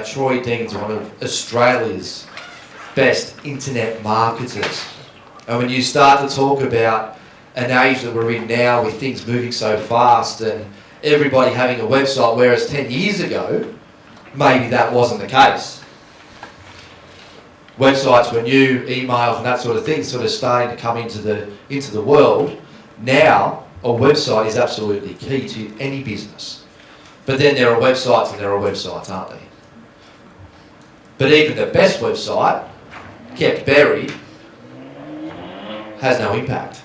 Troy Dean's one of Australia's best internet marketers. And when you start to talk about an age that we're in now with things moving so fast and everybody having a website, whereas 10 years ago, maybe that wasn't the case. Websites were new, emails and that sort of thing sort of starting to come into the world. Now, a website is absolutely key to any business. But then there are websites and there are websites, aren't there? But even the best website, kept buried, has no impact.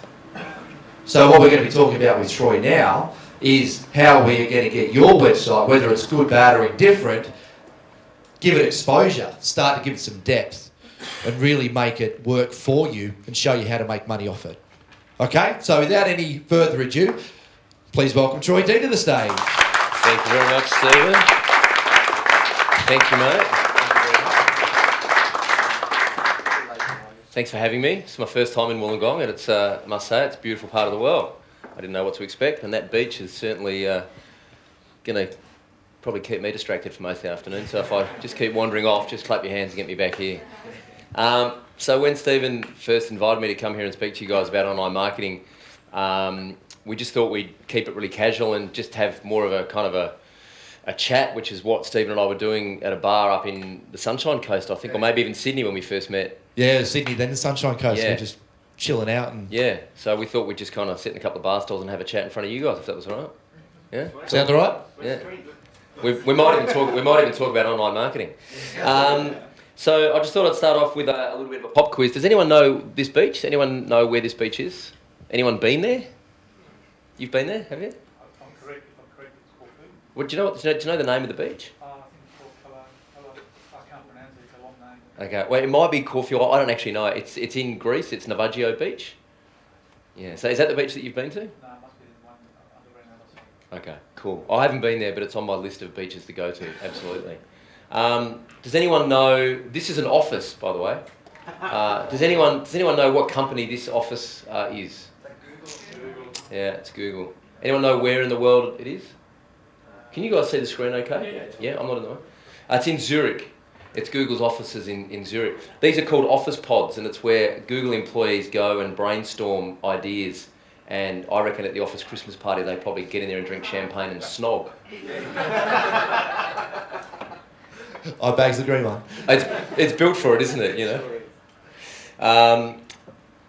So what we're going to be talking about with Troy now is how we're going to get your website, whether it's good, bad or indifferent, give it exposure, start to give it some depth and really make it work for you and show you how to make money off it. Okay, so without any further ado, please welcome Troy Dean to the stage. Thank you very much, Stephen. Thank you, mate. Thanks for having me. It's my first time in Wollongong, and it's, I must say, it's a beautiful part of the world. I didn't know what to expect, and that beach is certainly going to probably keep me distracted for most of the afternoon. So if I just keep wandering off, just clap your hands and get me back here. So when Stephen first invited me to come here and speak to you guys about online marketing, we just thought we'd keep it really casual and just have more of a kind of a chat, which is what Stephen and I were doing at a bar up in the Sunshine Coast, I think, or maybe even Sydney when we first met. Yeah, Sydney, then the Sunshine Coast. Yeah. We're just chilling out. And yeah, so we thought we'd just kind of sit in a couple of bar stools and have a chat in front of you guys, if that was all right. Yeah? Sound all right? Yeah. We might even talk about online marketing. So I just thought I'd start off with a little bit of a pop quiz. Does anyone know this beach? Anyone know where this beach is? Anyone been there? You've been there, have you? I'm correct. It's Corfu. What, do you know the name of the beach? I think it's called I can't pronounce it. It's a long name. Okay, well, it might be Corfu. I don't actually know. It's in Greece. It's Navajo Beach. Yeah. So is that the beach that you've been to? No, it must be the one under the other side. Okay, cool. I haven't been there, but it's on my list of beaches to go to. Absolutely. Does anyone know? This is an office, by the way. Does anyone know what company this office is? Yeah, it's Google. Anyone know where in the world it is? Can you guys see the screen okay? Yeah, I'm not in the way. It's in Zurich. It's Google's offices in Zurich. These are called office pods, and it's where Google employees go and brainstorm ideas. And I reckon at the office Christmas party, they probably get in there and drink champagne and snog. I bags the green one. It's built for it, isn't it, you know?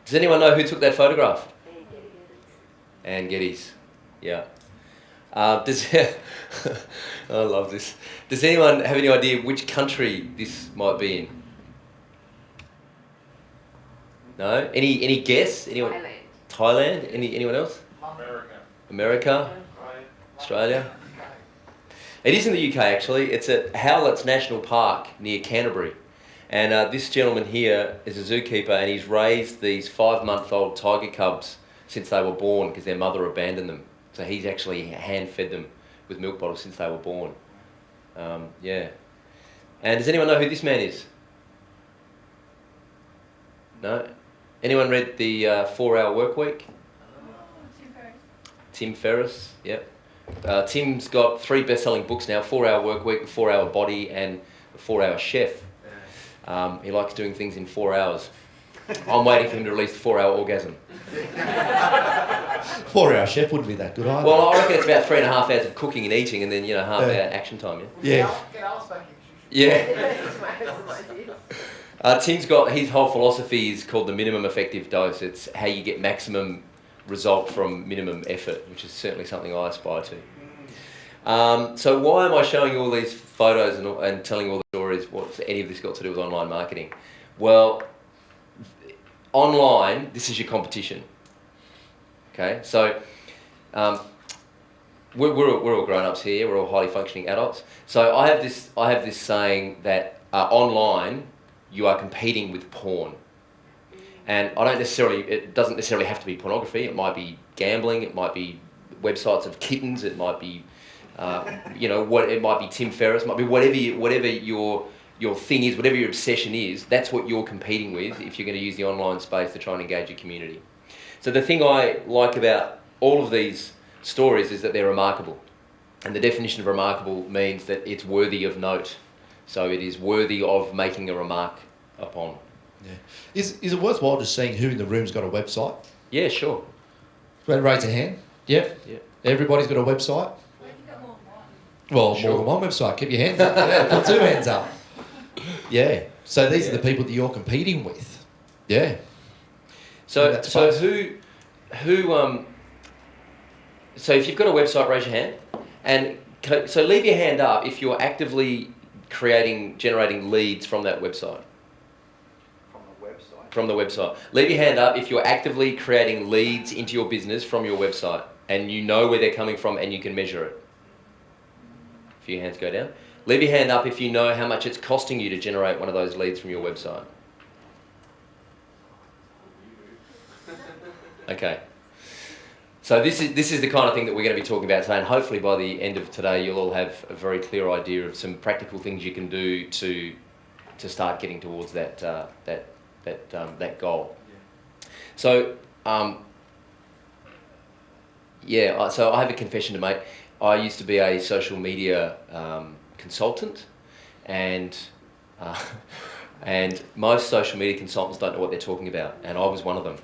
Does anyone know who took that photograph? Anne Geddes. Yeah. I love this. Does anyone have any idea which country this might be in? No? Any guess? Anyone? Thailand? Anyone else? America? Australia? It is in the UK actually. It's at Howlett's National Park near Canterbury. And this gentleman here is a zookeeper, and he's raised these 5-month-old tiger cubs since they were born because their mother abandoned them. So he's actually hand-fed them with milk bottles since they were born. Yeah. And does anyone know who this man is? No? Anyone read the 4-Hour Workweek? Tim Ferriss, yep. Tim's got 3 best-selling books now, 4-Hour Workweek, The 4-Hour Body and The 4-Hour Chef. He likes doing things in 4 hours. I'm waiting for him to release The 4-Hour Orgasm. 4-Hour Chef wouldn't be that good either. Well, I reckon it's about 3.5 hours of cooking and eating and then, half hour action time, yeah? Yeah. Tim's got, his whole philosophy is called the minimum effective dose. It's how you get maximum result from minimum effort, which is certainly something I aspire to. So why am I showing you all these photos and telling you all the stories? What's any of this got to do with online marketing? Well, online, this is your competition. Okay, so we're all grown-ups here. We're all highly functioning adults. So I have this saying that online you are competing with porn. And it doesn't necessarily have to be pornography. It might be gambling. It might be websites of kittens. It might be, it might be Tim Ferriss. It might be whatever your thing is, whatever your obsession is. That's what you're competing with if you're going to use the online space to try and engage your community. So the thing I like about all of these stories is that they're remarkable, and the definition of remarkable means that it's worthy of note. So it is worthy of making a remark upon. Yeah. Is it worthwhile just seeing who in the room's got a website? Yeah, sure. Raise a hand. Yep. Yep. Everybody's got a website? Well, Sure. more than one website. Keep your hands up. Yeah, put two hands up. Yeah. So these are the people that you're competing with. Yeah. So In that so space. so if you've got a website, raise your hand. And so leave your hand up if you're actively generating leads from that website. From the website. Leave your hand up if you're actively creating leads into your business from your website and you know where they're coming from and you can measure it. A few hands go down. Leave your hand up if you know how much it's costing you to generate one of those leads from your website. Okay. So this is the kind of thing that we're going to be talking about today, and hopefully by the end of today you'll all have a very clear idea of some practical things you can do to start getting towards that goal. So so I have a confession to make. I used to be a social media consultant, and most social media consultants don't know what they're talking about, and I was one of them.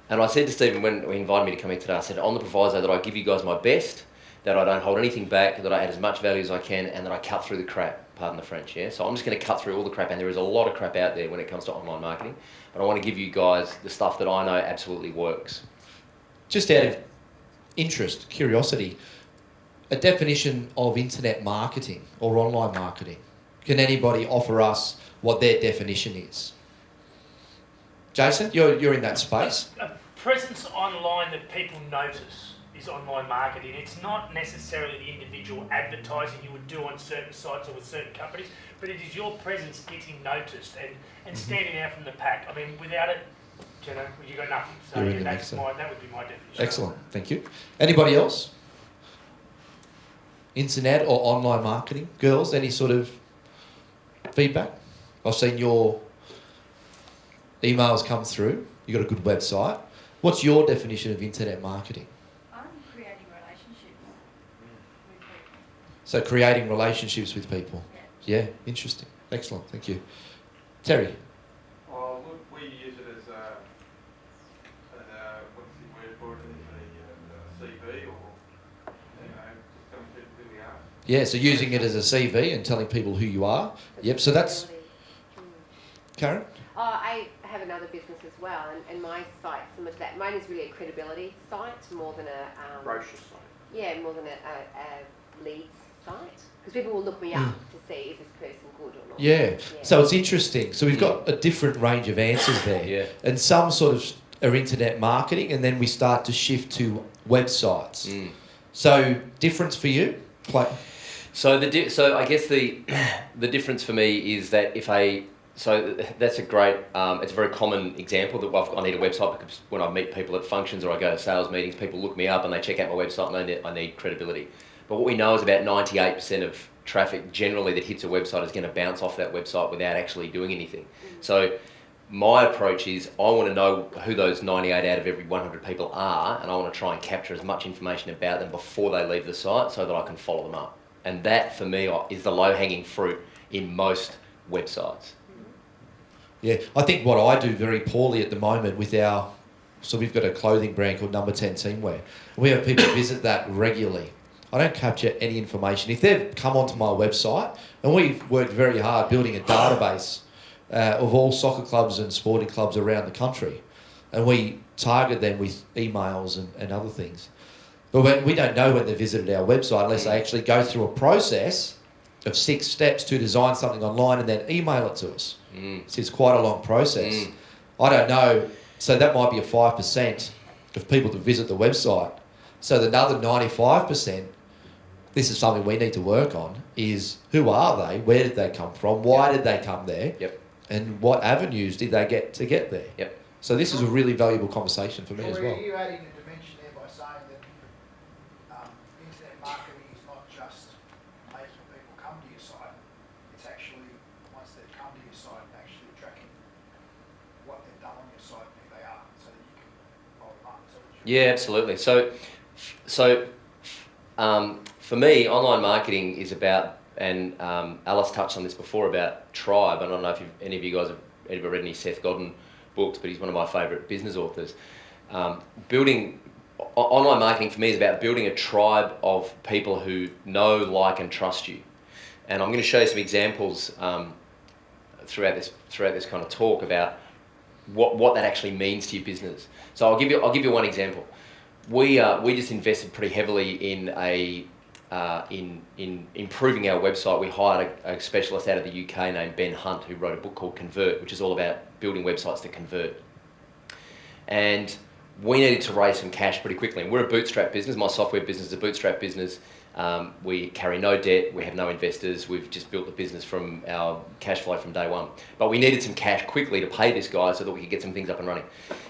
And I said to Stephen when he invited me to come in today, I said, on the proviso that I give you guys my best, that I don't hold anything back, that I add as much value as I can, and that I cut through the crap, pardon the French, yeah? So I'm just going to cut through all the crap, and there is a lot of crap out there when it comes to online marketing, but I want to give you guys the stuff that I know absolutely works. Just out of interest, curiosity, a definition of internet marketing or online marketing. Can anybody offer us what their definition is? Jason, you're in that space. A presence online that people notice is online marketing. It's not necessarily the individual advertising you would do on certain sites or with certain companies, but it is your presence getting noticed and standing out from the pack. I mean, without it, you got nothing. So You're in the that mix, would be my definition. Excellent, thank you. Anybody else? Internet or online marketing? Girls, any sort of feedback? I've seen your emails come through. You've got a good website. What's your definition of internet marketing? I'm creating relationships with people. So creating relationships with people. Yeah. Yeah, interesting. Excellent, thank you. Terry? Well, look, we use it as what's the word for it, as a CV or, just telling people who we are. Yeah, so using it as a CV and telling people who you are. Yep, so that's... Karen? I have another business as well, and my site's similar to that. Mine is really a credibility site more than a... brochure site. Yeah, more than a leads site. Because people will look me up to see, is this person good or not? Yeah. So it's interesting. So we've got a different range of answers there. Yeah. And some sort of are internet marketing, and then we start to shift to websites. So difference for you? So so I guess the difference for me is that so that's a great, it's a very common example that I need a website because when I meet people at functions or I go to sales meetings, people look me up and they check out my website and I need credibility. But what we know is about 98% of traffic generally that hits a website is going to bounce off that website without actually doing anything. So my approach is I want to know who those 98 out of every 100 people are, and I want to try and capture as much information about them before they leave the site so that I can follow them up. And that, for me, is the low-hanging fruit in most websites. Yeah, I think what I do very poorly at the moment with so we've got a clothing brand called Number 10 Teamwear. We have people visit that regularly. I don't capture any information. If they've come onto my website, and we've worked very hard building a database of all soccer clubs and sporting clubs around the country, and we target them with emails and other things. But we don't know when they visited our website unless they actually go through a process of 6 steps to design something online and then email it to us. So it's quite a long process. I don't know. So that might be a 5% of people that visit the website. So the other 95%, this is something we need to work on, is who are they? Where did they come from? Why did they come there? Yep. And what avenues did they get to get there? Yep. So this is a really valuable conversation for me as well. Are you adding a dimension there by saying that internet marketing is not just making people come to your site, it's actually, once they've come to your site, actually tracking what they've done on your site and who they are, so that you can follow them up. So that Yeah, absolutely. So for me, online marketing is about and Alice touched on this before about tribe. I don't know if any of you guys have ever read any Seth Godin books, but he's one of my favourite business authors. Online marketing for me is about building a tribe of people who know, like, and trust you. And I'm going to show you some examples throughout this kind of talk about what that actually means to your business. So I'll give you one example. We just invested pretty heavily in in improving our website. We hired a specialist out of the UK named Ben Hunt, who wrote a book called Convert, which is all about building websites to convert. And we needed to raise some cash pretty quickly. And we're a bootstrap business. My software business is a bootstrap business. We carry no debt. We have no investors. We've just built the business from our cash flow from day one. But we needed some cash quickly to pay this guy so that we could get some things up and running.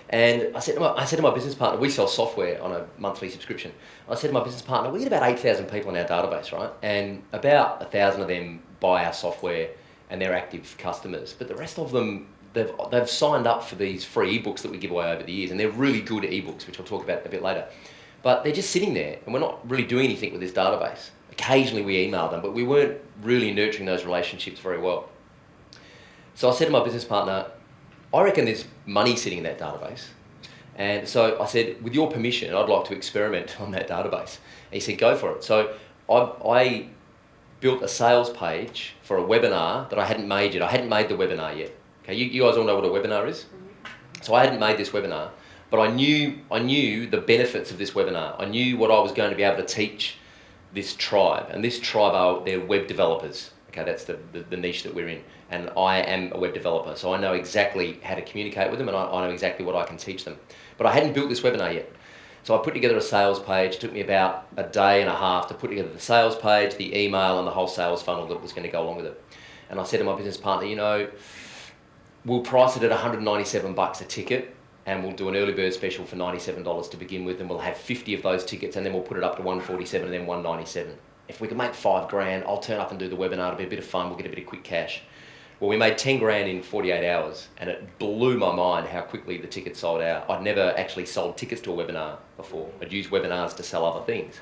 And I said to my business partner, we sell software on a monthly subscription. I said to my business partner, we get about 8,000 people in our database, right? And about 1,000 of them buy our software and they're active customers. But the rest of them, they've signed up for these free ebooks that we give away over the years, and they're really good ebooks, which I'll talk about a bit later. But they're just sitting there, and we're not really doing anything with this database. Occasionally we email them, but we weren't really nurturing those relationships very well. So I said to my business partner, I reckon there's money sitting in that database. And so I said, with your permission, I'd like to experiment on that database. And he said, go for it. So I built a sales page for a webinar that I hadn't made yet. I hadn't made the webinar yet. Okay, you guys all know what a webinar is? So I hadn't made this webinar, but I knew the benefits of this webinar. I knew what I was going to be able to teach this tribe. And this tribe they're web developers. Okay, that's the niche that we're in. And I am a web developer, so I know exactly how to communicate with them, and I know exactly what I can teach them. But I hadn't built this webinar yet. So I put together a sales page. It took me about a day and a half to put together the sales page, the email, and the whole sales funnel that was going to go along with it. And I said to my business partner, we'll price it at $197 a ticket, and we'll do an early bird special for $97 to begin with, and we'll have 50 of those tickets, and then we'll put it up to $147 and then $197. If we can make $5,000, I'll turn up and do the webinar. It'll be a bit of fun. We'll get a bit of quick cash. Well, we made $10,000 in 48 hours, and it blew my mind how quickly the tickets sold out. I'd never actually sold tickets to a webinar before. I'd used webinars to sell other things.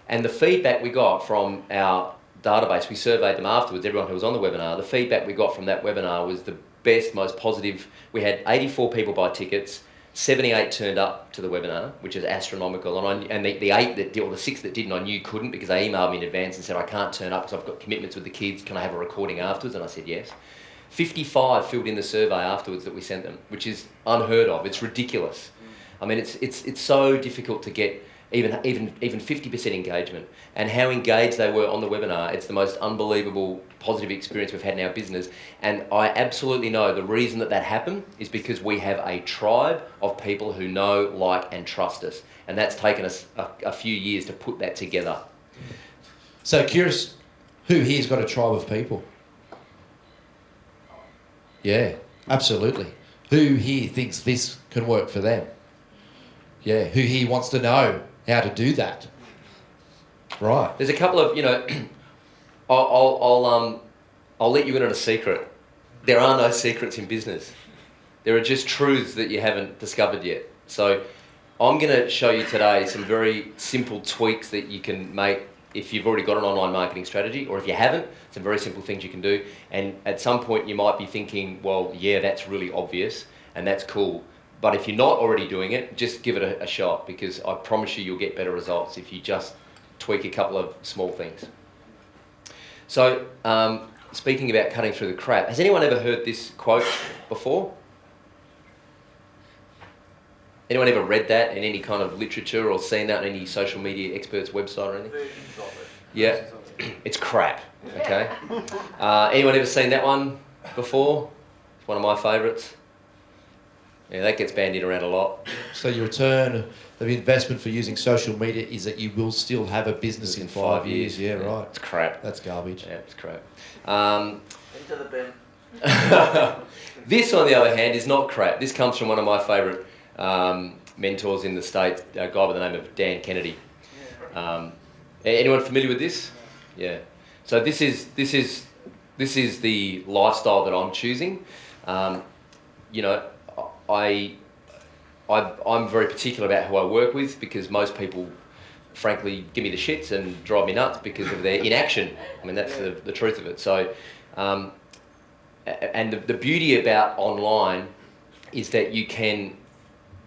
And the feedback we got from our database, we surveyed them afterwards, everyone who was on the webinar, the feedback we got from that webinar was the best, most positive. We had 84 people buy tickets, 78 turned up to the webinar, which is astronomical. And the 6 that didn't, I knew couldn't, because they emailed me in advance and said, I can't turn up because I've got commitments with the kids. Can I have a recording afterwards? And I said yes. 55 filled in the survey afterwards that we sent them, which is unheard of. It's ridiculous. I mean, it's so difficult to get even 50% engagement. And how engaged they were on the webinar, it's the most unbelievable positive experience we've had in our business. And I absolutely know the reason that happened is because we have a tribe of people who know, like, and trust us. And that's taken us a few years to put that together. So curious, who here's got a tribe of people? Yeah, absolutely. Who here thinks this can work for them? Yeah, who here wants to know how to do that? Right. There's a couple of, I'll let you in on a secret. There are no secrets in business. There are just truths that you haven't discovered yet. So I'm going to show you today some very simple tweaks that you can make if you've already got an online marketing strategy, or if you haven't, some very simple things you can do. And at some point you might be thinking, well, yeah, that's really obvious and that's cool. But if you're not already doing it, just give it a shot, because I promise you you'll get better results if you just tweak a couple of small things. So, speaking about cutting through the crap, has anyone ever heard this quote before? Anyone ever read that in any kind of literature or seen that on any social media expert's website or anything? Versions of it. Yeah, it's crap, okay? Anyone ever seen that one before? It's one of my favourites. Yeah, that gets bandied around a lot. So your return of investment for using social media is that you will still have a business in 5 years. Yeah, right. It's crap. That's garbage. Yeah, it's crap. Into the bin. This, on the other hand, is not crap. This comes from one of my favourite mentors in the States, a guy by the name of Dan Kennedy. Anyone familiar with this? Yeah. So this is the lifestyle that I'm choosing. I'm very particular about who I work with, because most people frankly give me the shits and drive me nuts because of their inaction. I mean, that's the truth of it. So, and the beauty about online is that you can,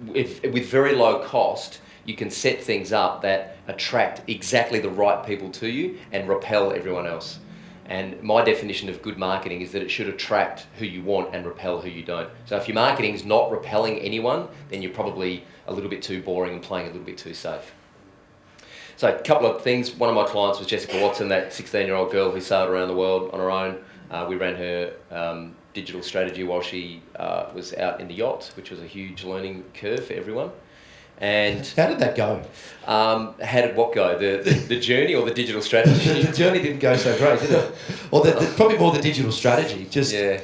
with very low cost, you can set things up that attract exactly the right people to you and repel everyone else. And my definition of good marketing is that it should attract who you want and repel who you don't. So if your marketing is not repelling anyone, then you're probably a little bit too boring and playing a little bit too safe. So a couple of things. One of my clients was Jessica Watson, that 16-year-old girl who sailed around the world on her own. We ran her digital strategy while she was out in the yacht, which was a huge learning curve for everyone. And How did that go? how did what go? The journey or the digital strategy? The journey didn't go so great, did it? Or probably more the digital strategy. Just. Yeah.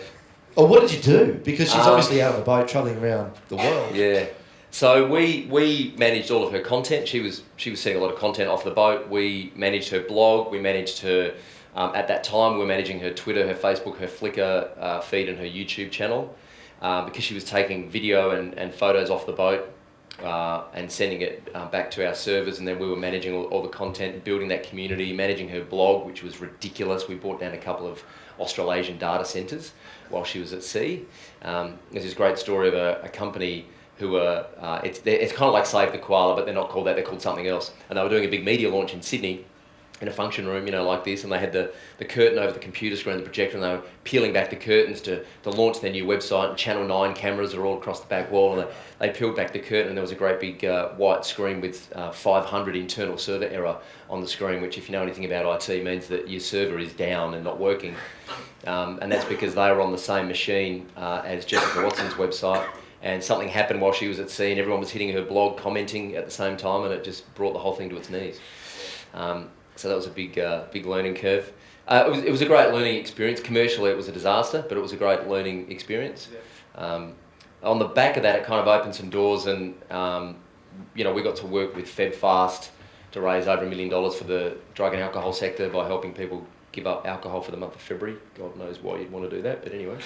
Or what did you do? Because she's obviously out on a boat travelling around the world. Yeah. So we managed all of her content. She was seeing a lot of content off the boat. We managed her blog. We managed her. At that time, we were managing her Twitter, her Facebook, her Flickr feed, and her YouTube channel, because she was taking video and photos off the boat. And sending it back to our servers, and then we were managing all the content, building that community, managing her blog, which was ridiculous. We brought down a couple of Australasian data centres while she was at sea. There's this great story of a company who were, it's kind of like Save the Koala, but they're not called that, they're called something else. And they were doing a big media launch in Sydney, in a function room, like this, and they had the curtain over the computer screen, the projector, and they were peeling back the curtains to launch their new website, and Channel 9 cameras are all across the back wall, and they peeled back the curtain, and there was a great big white screen with 500 internal server error on the screen, which, if you know anything about IT, means that your server is down and not working. And that's because they were on the same machine as Jessica Watson's website, and something happened while she was at sea, and everyone was hitting her blog, commenting at the same time, and it just brought the whole thing to its knees. So that was a big learning curve. It was a great learning experience. Commercially, it was a disaster, but it was a great learning experience. On the back of that, it kind of opened some doors, and we got to work with FebFast to raise over $1 million for the drug and alcohol sector by helping people give up alcohol for the month of February. God knows why you'd want to do that, but anyway.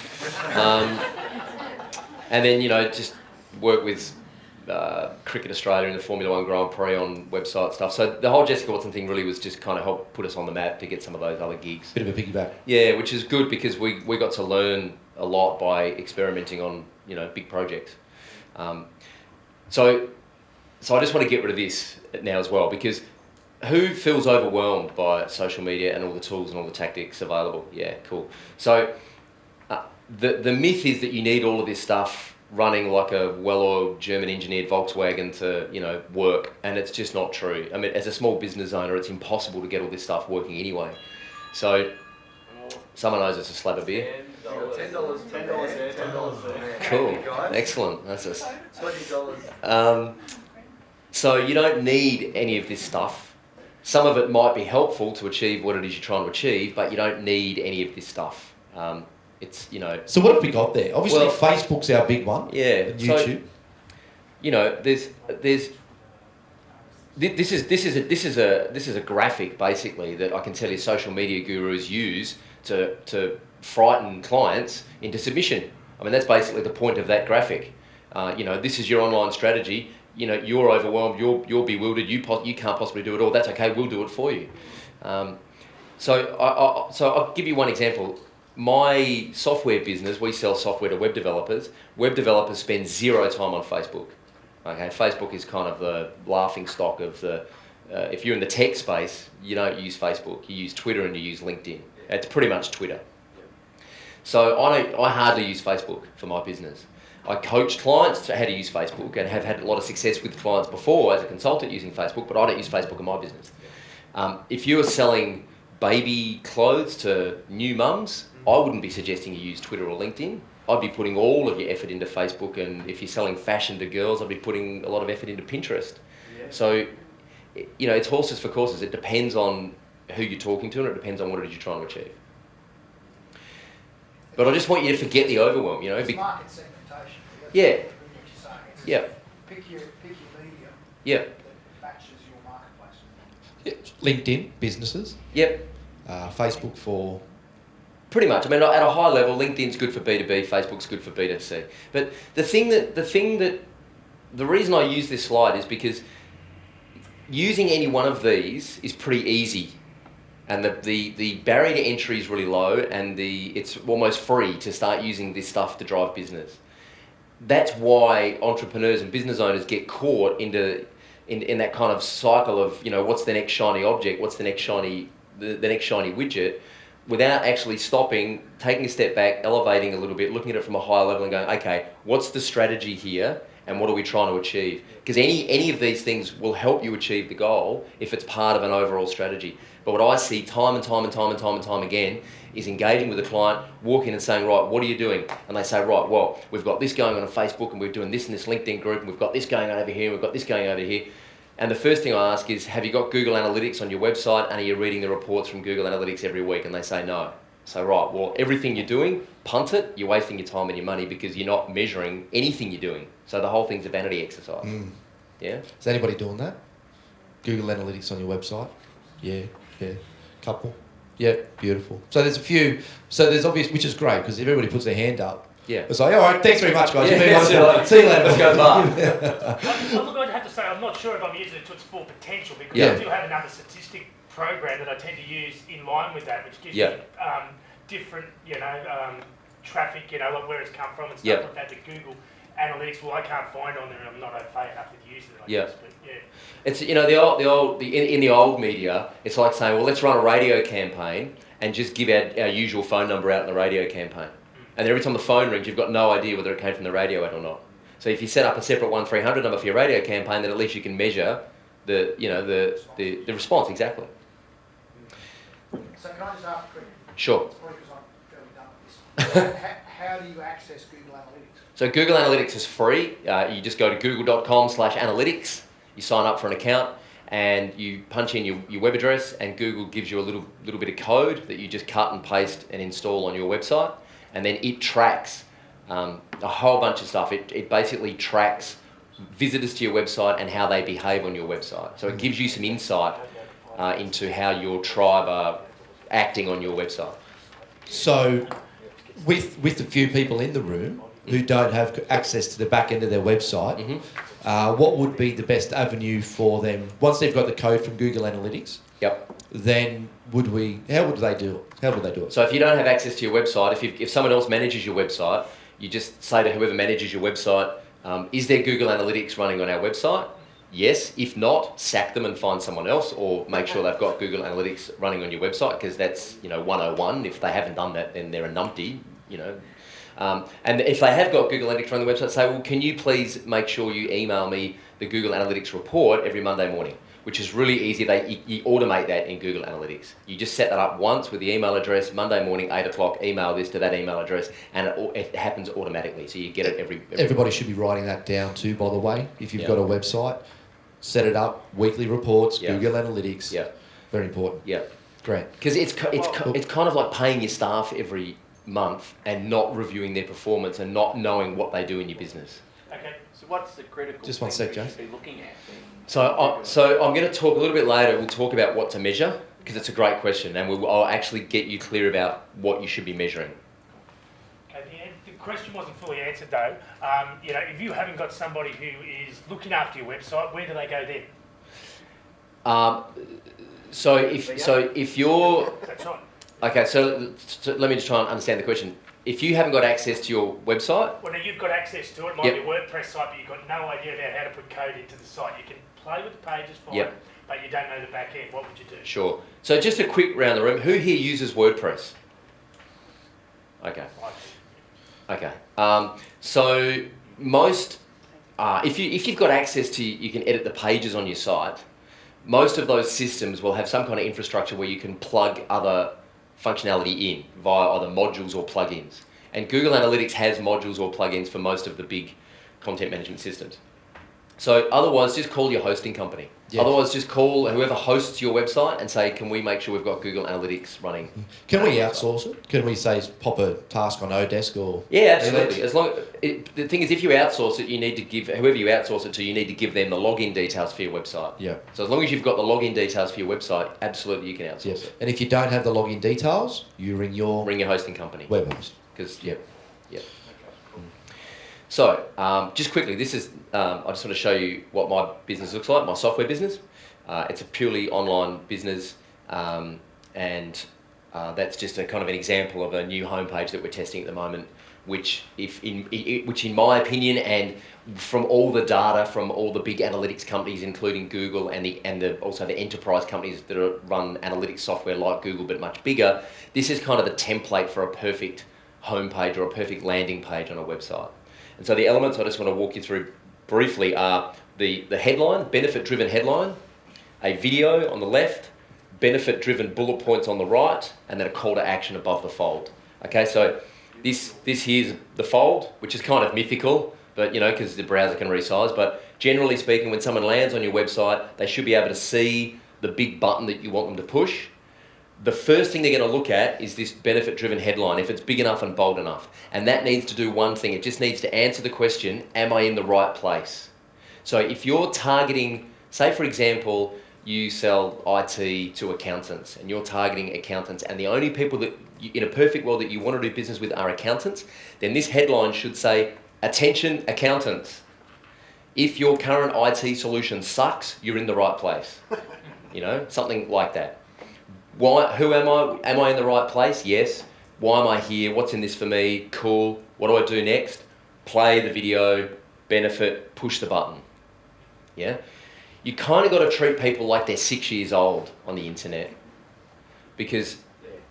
And then just work with Cricket Australia and the Formula One Grand Prix on website stuff. So the whole Jessica Watson thing really was just kind of help put us on the map to get some of those other gigs. Bit of a piggyback. Yeah, which is good because we got to learn a lot by experimenting on big projects. So I just want to get rid of this now as well, because who feels overwhelmed by social media and all the tools and all the tactics available? Yeah, cool. So the myth is that you need all of this stuff running like a well-oiled German-engineered Volkswagen to, work, and it's just not true. I mean, as a small business owner, it's impossible to get all this stuff working anyway. So, someone knows it's a slab of beer. $10 there, $10 there. Cool, excellent. That's us. $20. So you don't need any of this stuff. Some of it might be helpful to achieve what it is you're trying to achieve, but you don't need any of this stuff. It's So what have we got there? Obviously, Well, Facebook's our big one. Yeah, And YouTube. This is a graphic basically that I can tell you social media gurus use to frighten clients into submission. I mean, that's basically the point of that graphic. This is your online strategy. You're overwhelmed. You're bewildered. You can't possibly do it all. That's okay. We'll do it for you. So I'll give you one example. My software business, we sell software to web developers. Web developers spend zero time on Facebook. Okay, Facebook is kind of the laughing stock of the. If you're in the tech space, you don't use Facebook. You use Twitter and you use LinkedIn. It's pretty much Twitter. So I hardly use Facebook for my business. I coach clients to how to use Facebook and have had a lot of success with clients before as a consultant using Facebook, but I don't use Facebook in my business. If you are selling baby clothes to new mums, I wouldn't be suggesting you use Twitter or LinkedIn. I'd be putting all of your effort into Facebook, and if you're selling fashion to girls, I'd be putting a lot of effort into Pinterest. Yeah. So, it's horses for courses. It depends on who you're talking to, and it depends on what it is you're trying to achieve. But I just want you to forget the overwhelm, It's market segmentation. Yeah. What you're saying. It's Yeah. Pick your medium Yeah. that matches your marketplace. Yeah. LinkedIn, businesses. Yep. Facebook for... Pretty much. I mean, at a high level, LinkedIn's good for B2B, Facebook's good for B2C. But the reason I use this slide is because using any one of these is pretty easy, and the barrier to entry is really low, and it's almost free to start using this stuff to drive business. That's why entrepreneurs and business owners get caught in that kind of cycle of, you know, what's the next shiny object, what's the next shiny widget, without actually stopping, taking a step back, elevating a little bit, looking at it from a higher level and going, okay, what's the strategy here and what are we trying to achieve? Because any of these things will help you achieve the goal if it's part of an overall strategy. But what I see time and time again is engaging with a client, walking and saying, right, what are you doing? And they say, right, well, we've got this going on Facebook and we're doing this in this LinkedIn group and we've got this going on over here and we've got this going over here. And the first thing I ask is, have you got Google Analytics on your website and are you reading the reports from Google Analytics every week? And they say no. So right, well, everything you're doing, punt it, you're wasting your time and your money because you're not measuring anything you're doing. So the whole thing's a vanity exercise. Yeah? Is anybody doing that? Google Analytics on your website? Yeah. Couple? Yeah, beautiful. So there's a few, there's obvious, which is great because everybody puts their hand up. Yeah. It's like, all right, thanks very much, guys. Yeah, You've been see you later. See you later. Let's go bar. Look, I'd have to say, I'm not sure if I'm using it to its full potential because Yeah. I do have another statistic program that I tend to use in line with that, which gives Yeah. me different, traffic, like where it's come from and stuff Yeah. like that. That Google Analytics, well, I can't find on there, and I'm not au fait enough with using it. I Yeah. guess, but yeah. It's, in the old media, it's like saying, well, let's run a radio campaign and just give our usual phone number out in the radio campaign. And every time the phone rings, you've got no idea whether it came from the radio ad or not. So if you set up a separate 1300 number for your radio campaign, then at least you can measure the response exactly. So can I just ask a quick? Sure. It's probably because I'm fairly done with this. How do you access Google Analytics? So Google Analytics is free. You just go to google.com/analytics. You sign up for an account and you punch in your web address, and Google gives you a little bit of code that you just cut and paste and install on your website, and then it tracks a whole bunch of stuff. It basically tracks visitors to your website and how they behave on your website. So it gives you some insight into how your tribe are acting on your website. So with the few people in the room who don't have access to the back end of their website, what would be the best avenue for them once they've got the code from Google Analytics? Yep. Then how would they do it? How would they do it? So if you don't have access to your website, if someone else manages your website, you just say to whoever manages your website, is there Google Analytics running on our website? Yes. If not, sack them and find someone else, or make sure they've got Google Analytics running on your website, because that's 101. If they haven't done that, then they're a numpty. And if they have got Google Analytics running on the website, say, well, can you please make sure you email me the Google Analytics report every Monday morning, which is really easy. You automate that in Google Analytics. You just set that up once with the email address, Monday morning, 8 o'clock, email this to that email address, and it happens automatically. So you get it every Everybody should be writing that down too, by the way. If you've Yeah. got a website, set it up, weekly reports, Yeah. Google Analytics. Yeah. Very important. Yeah. Great. Because it's kind of like paying your staff every month and not reviewing their performance and not knowing what they do in your business. Okay. So what's the critical Just one thing sec, we Jace. should be looking at? So I'm going to talk a little bit later. We'll talk about what to measure, because it's a great question, and I'll actually get you clear about what you should be measuring. Okay, the question wasn't fully answered though. If you haven't got somebody who is looking after your website, where do they go then? So if you're That's right. okay, so let me just try and understand the question. If you haven't got access to your website, Well, now you've got access to it. It might Yep. be a WordPress site, but you've got no idea about how to put code into the site. You can play with the pages fine, Yep. but you don't know the back end. What would you do? sure. So just a quick round the room. Who here uses WordPress? Okay. Okay. So most, if you've got access to, you can edit the pages on your site. Most of those systems will have some kind of infrastructure where you can plug other functionality in via either modules or plugins. And Google Analytics has modules or plugins for most of the big content management systems. So otherwise, just call your hosting company. Yes. Otherwise, just call whoever hosts your website and say, can we make sure we've got Google Analytics running? Can we outsource it? Can we say pop a task on Odesk or? Yeah, absolutely. As long the thing is, if you outsource it, you need to give whoever you outsource it to, you need to give them the login details for your website. Yeah. So as long as you've got the login details for your website, absolutely you can outsource Yes. it. And if you don't have the login details, you ring your Ring your hosting company. web host. Because yeah. So just quickly, this is I just want to show you what my business looks like, my software business. It's a purely online business, and that's just a kind of an example of a new homepage that we're testing at the moment, which in my opinion, and from all the data from all the big analytics companies, including Google and also the enterprise companies that run analytics software like Google but much bigger, this is kind of the template for a perfect homepage or a perfect landing page on a website. And so the elements I just want to walk you through briefly are the headline, benefit-driven headline, a video on the left, benefit-driven bullet points on the right, and then a call to action above the fold. Okay, so this here's the fold, which is kind of mythical, but because the browser can resize. But generally speaking, when someone lands on your website, they should be able to see the big button that you want them to push. The first thing they're going to look at is this benefit-driven headline, if it's big enough and bold enough. And that needs to do one thing. It just needs to answer the question, am I in the right place? So if you're targeting, say for example, you sell IT to accountants and you're targeting accountants, and the only people that, in a perfect world, that you want to do business with are accountants, then this headline should say, attention accountants. If your current IT solution sucks, you're in the right place. Something like that. Why? Who am I? Am I in the right place? Yes. Why am I here? What's in this for me? Cool. What do I do next? Play the video, benefit, push the button. Yeah? You kind of got to treat people like they're 6 years old on the internet, because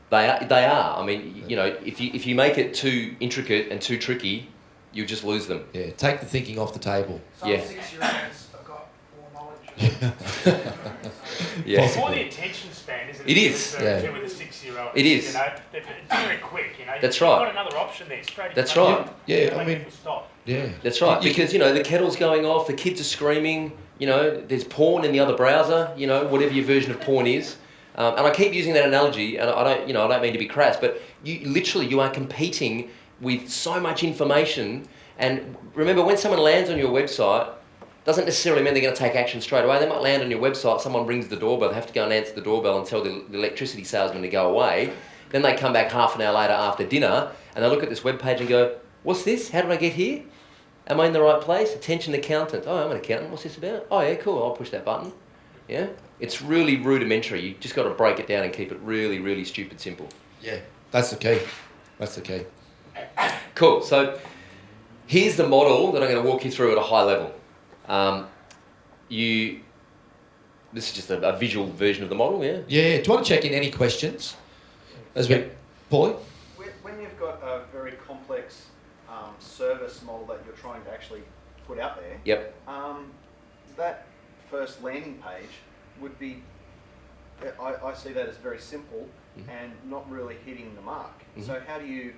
they are. I mean, if you make it too intricate and too tricky, you just lose them. Yeah, take the thinking off the table. Some Yeah. 6-year-olds have got more knowledge. Yeah. It's more the attention span, isn't it? It is. Yeah. With a 6-year-old. It is. They're very quick. That's You've right. got another option there, straight. in That's front of right. you. Yeah, Don't I make mean- people stop. Yeah. That's right, because the kettle's going off, the kids are screaming, there's porn in the other browser, whatever your version of porn is. And I keep using that analogy, and I don't mean to be crass, but you are competing with so much information. And remember, when someone lands on your website, doesn't necessarily mean they're going to take action straight away. They might land on your website, someone rings the doorbell, they have to go and answer the doorbell and tell the electricity salesman to go away. Then they come back half an hour later after dinner, and they look at this webpage and go, what's this? How did I get here? Am I in the right place? Attention accountant. Oh, I'm an accountant. What's this about? Oh, yeah, cool. I'll push that button. Yeah? It's really rudimentary. You just got to break it down and keep it really, really stupid simple. Yeah, that's the key. That's the key. Cool. So here's the model that I'm going to walk you through at a high level. This is just a visual version of the model, yeah? Yeah, do you want to check in any questions? Paulie? When you've got a very complex service model that you're trying to actually put out there, Yep. that first landing page would be, I see that as very simple and not really hitting the mark. So how do you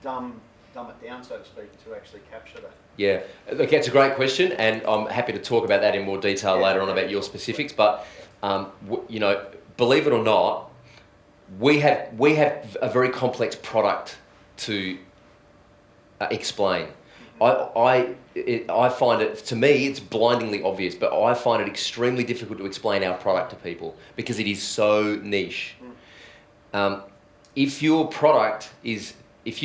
dumb it down, so to speak, to actually capture that? Yeah, look, that's a great question, and I'm happy to talk about that in more detail later on about your specifics. But believe it or not, we have a very complex product to explain. I find it, to me, it's blindingly obvious, but I find it extremely difficult to explain our product to people because it is so niche. If you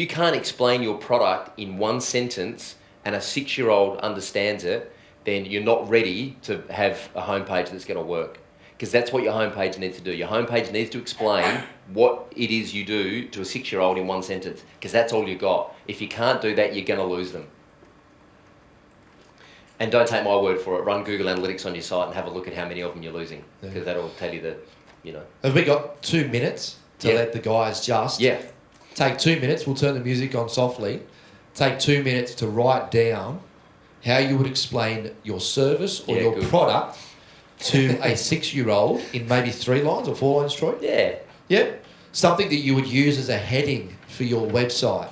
can't explain your product in one sentence and a 6-year-old understands it, then you're not ready to have a homepage that's going to work. Because that's what your homepage needs to do. Your homepage needs to explain what it is you do to a 6-year-old in one sentence, because that's all you got. If you can't do that, you're going to lose them. And don't take my word for it. Run Google Analytics on your site and have a look at how many of them you're losing, because that'll tell you that, Have we got 2 minutes to Yeah. let the guys just take 2 minutes? We'll turn the music on softly. Take 2 minutes to write down how you would explain your service or your good. product to a 6-year-old in maybe 3 lines or 4 lines, Troy? Yeah. Yep. Something that you would use as a heading for your website.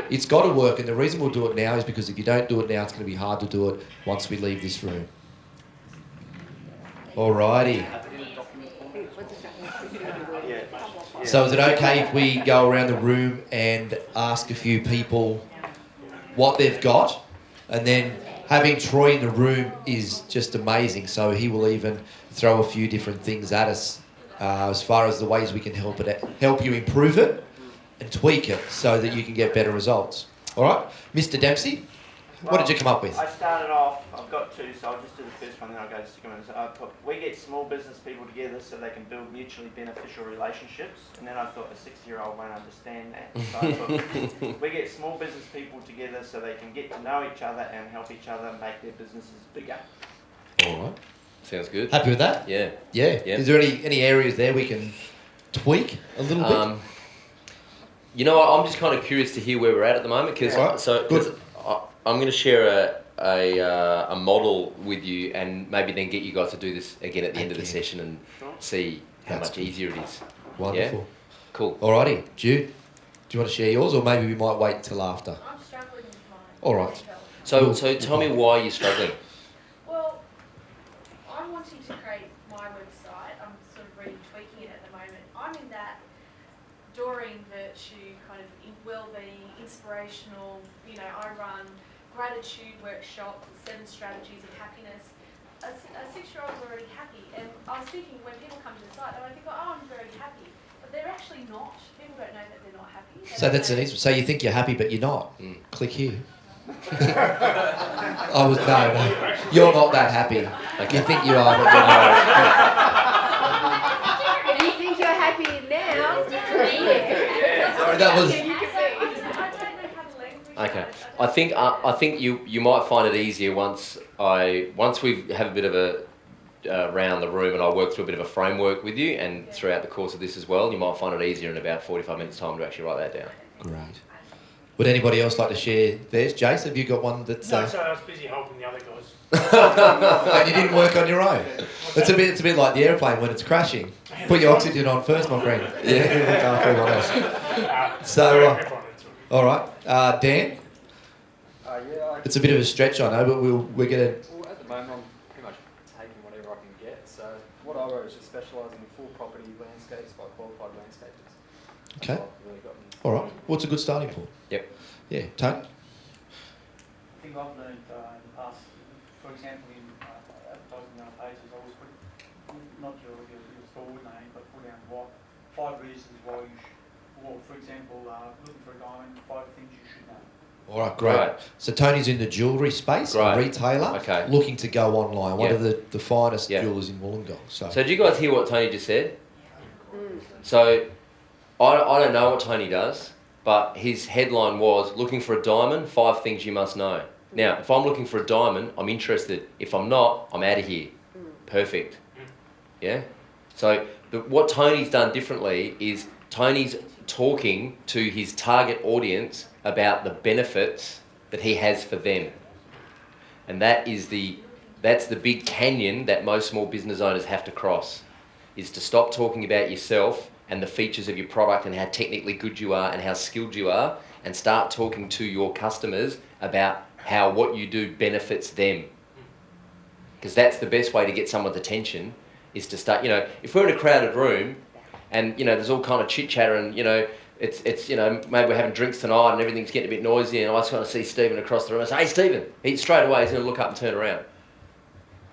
It's got to work, and the reason we'll do it now is because if you don't do it now, it's going to be hard to do it once we leave this room. Alrighty. So is it okay if we go around the room and ask a few people what they've got? And then having Troy in the room is just amazing, so he will even throw a few different things at us as far as the ways we can help you improve it and tweak it so that you can get better results. All right, Mr. Dempsey, what did you come up with? I started off, I've got got two, so I'll just do the first one, then I'll go to the second one. So I put, we get small business people together so they can build mutually beneficial relationships. And then I thought a 6-year-old won't understand that. So I put, we get small business people together so they can get to know each other and help each other make their businesses bigger. All right. Sounds good. Happy with that? Yeah. Yeah. Yeah. Is there any areas there we can tweak a little bit? You know, I'm just kind of curious to hear where we're at the moment because Alright, good. I'm going to share a model with you and maybe then get you guys to do this again at the end of the session and see how That's much easier it is. Wonderful. Yeah? Cool. Alrighty, Jude, do you want to share yours, or maybe we might wait until after? I'm struggling with mine. All right. So tell me why you're struggling. Well, I'm wanting to create my website. I'm sort of really tweaking it at the moment. I'm in that Doreen Virtue kind of well-being, inspirational, you know, I run gratitude workshops, 7 strategies of happiness. A 6-year-old's already happy, and I was thinking when people come to the site, they might think, oh, I'm very happy, but they're actually not. People don't know that they're not happy. So that's an easy. So you think you're happy, but you're not. Click here. No, you're not that happy. You think you are, but you're not. You think you're happy now? Sorry, that was. I don't know how to language Okay. it. I think you might find it easier once we have a bit of a around the room and I work through a bit of a framework with you and throughout the course of this as well. You might find it easier in about 45 minutes time to actually write that down. Great. Would anybody else like to share theirs? Jace, have you got one that's... No, sorry, I was busy helping the other guys. and you didn't work on your own? It's a bit like the airplane when it's crashing. Put your oxygen on first, my friend. Yeah, look after everyone else. So, all right. Dan? It's a bit of a stretch, I know, but we're going to... Well, at the moment, I'm pretty much taking whatever I can get. So what I wrote is just specialising in full property landscapes by qualified landscapers. Okay. That's what I've really gotten. All right. What's a good starting point? Yep. Yeah. Tony? I think I've learned in the past, for example, in advertising on pages, I always put not your store name, but put down 5 reasons why you should, or for example, looking for a diamond, 5 things you should know. All right, great. Right. So Tony's in the jewellery space, a Great. retailer, Okay. looking to go online. One Yeah. of the finest Yeah. jewellers in Wollongong. So, So did you guys hear what Tony just said? So I don't know what Tony does, but his headline was looking for a diamond, 5 things you must know. Now, if I'm looking for a diamond, I'm interested. If I'm not, I'm out of here. Perfect. Yeah? So what Tony's done differently is Tony's talking to his target audience about the benefits that he has for them. And that's the big canyon that most small business owners have to cross, is to stop talking about yourself and the features of your product and how technically good you are and how skilled you are, and start talking to your customers about how what you do benefits them. Because that's the best way to get someone's attention, is to start, if we're in a crowded room and, there's all kind of chit chatter and, it's maybe we're having drinks tonight and everything's getting a bit noisy and I just want to see Stephen across the room. I say, hey, Stephen. Straight away he's going to look up and turn around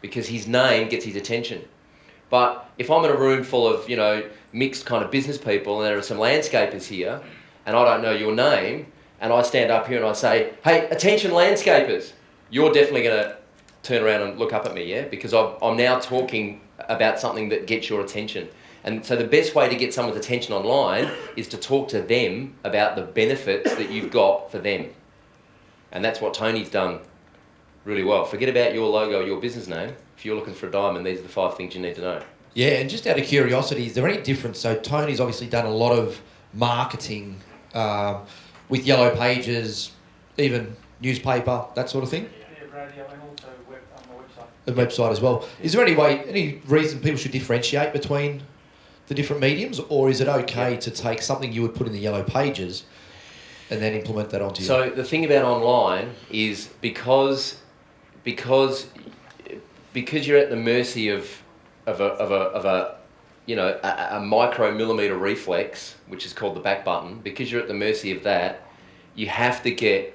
because his name gets his attention. But if I'm in a room full of, mixed kind of business people and there are some landscapers here and I don't know your name and I stand up here and I say, hey, attention landscapers, you're definitely going to turn around and look up at me, yeah? Because I'm now talking about something that gets your attention. And so the best way to get someone's attention online is to talk to them about the benefits that you've got for them. And that's what Tony's done really well. Forget about your logo, your business name. If you're looking for a diamond, these are the 5 things you need to know. yeah, and just out of curiosity, is there any difference? So Tony's obviously done a lot of marketing with Yellow Pages, even newspaper, that sort of thing. Yeah, radio and also on the website. The website as well. Is there any reason people should differentiate between the different mediums, or is it okay to take something you would put in the Yellow Pages and then implement that onto So the thing about online is because you're at the mercy of a micromillimeter reflex, which is called the back button. Because you're at the mercy of that, you have to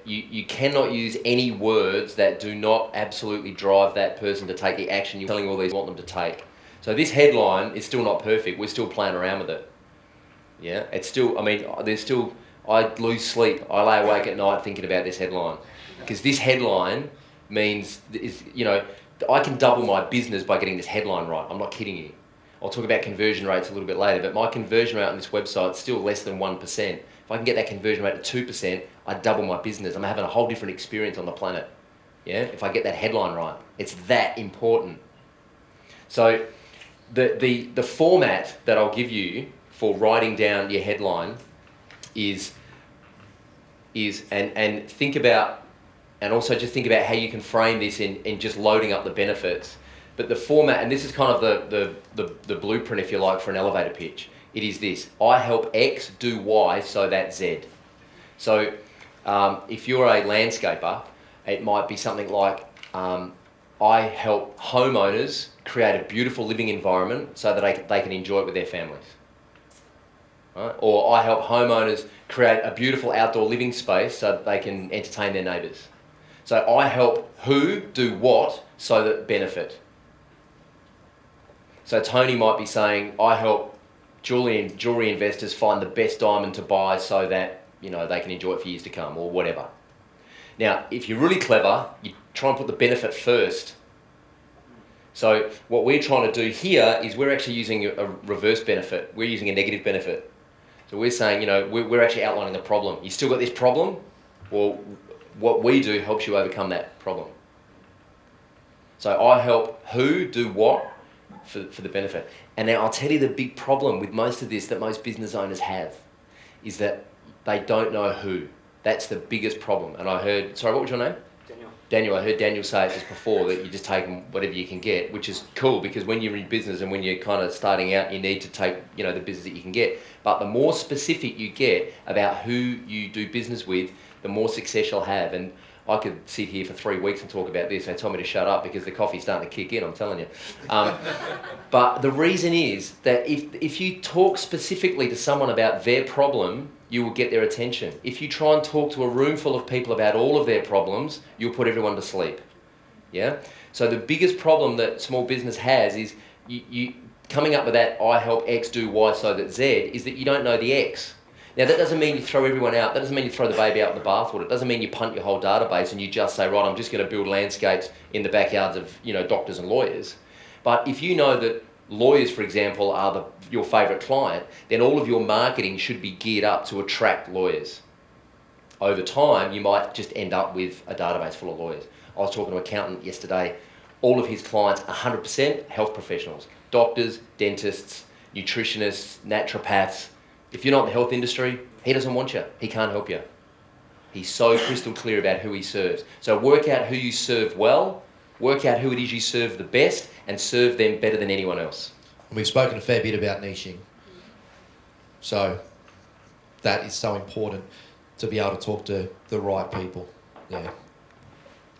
you cannot use any words that do not absolutely drive that person to take the action you're telling all these want them to take. So this headline is still not perfect. We're still playing around with it. Yeah, it's still. I lose sleep. I lay awake at night thinking about this headline because this headline means is, you know, I can double my business by getting this headline right. I'm not kidding you. I'll talk about conversion rates a little bit later, but my conversion rate on this website is still less than 1%. If I can get that conversion rate to 2%, I double my business. I'm having a whole different experience on the planet. Yeah, if I get that headline right, it's that important. So the format that I'll give you for writing down your headline is and think about, and also just think about how you can frame this in just loading up the benefits. But the format, and this is kind of the blueprint, if you like, for an elevator pitch. It is this: I help X do Y so that Z. So if you're a landscaper, it might be something like, I help homeowners create a beautiful living environment so that they can enjoy it with their families. Right? Or I help homeowners create a beautiful outdoor living space so that they can entertain their neighbours. So I help who do what so that benefit. So Tony might be saying, I help jewelry investors find the best diamond to buy so that, you know, they can enjoy it for years to come, or whatever. Now, if you're really clever, you try and put the benefit first. So what we're trying to do here is we're actually using a reverse benefit. We're using a negative benefit. So we're saying, you know, we're actually outlining the problem. You still got this problem? Well, what we do helps you overcome that problem. So I help who do what for the benefit. And now I'll tell you the big problem with most of this that most business owners have is that they don't know who. That's the biggest problem. And I heard, sorry, what was your name? Daniel, I heard Daniel say it just before, that you just take whatever you can get, which is cool, because when you're in business and when you're kind of starting out, you need to take, you know, the business that you can get. But the more specific you get about who you do business with, the more success you'll have. And I could sit here for 3 weeks and talk about this. They told me to shut up because the coffee's starting to kick in, I'm telling you. But the reason is that if you talk specifically to someone about their problem, you will get their attention. If you try and talk to a room full of people about all of their problems, you'll put everyone to sleep. Yeah? So the biggest problem that small business has is you coming up with that I help X do Y so that Z, is that you don't know the X. Now that doesn't mean you throw everyone out, that doesn't mean you throw the baby out with the bathwater, it doesn't mean you punt your whole database and you just say, right, I'm just going to build landscapes in the backyards of, you know, doctors and lawyers. But if you know that lawyers, for example, are your favourite client, then all of your marketing should be geared up to attract lawyers. Over time, you might just end up with a database full of lawyers. I was talking to an accountant yesterday. All of his clients, 100% health professionals, doctors, dentists, nutritionists, naturopaths. If you're not in the health industry, he doesn't want you. He can't help you. He's so crystal clear about who he serves. So work out who you serve well, work out who it is you serve the best, and serve them better than anyone else. We've spoken a fair bit about niching. So that is so important to be able to talk to the right people. Yeah.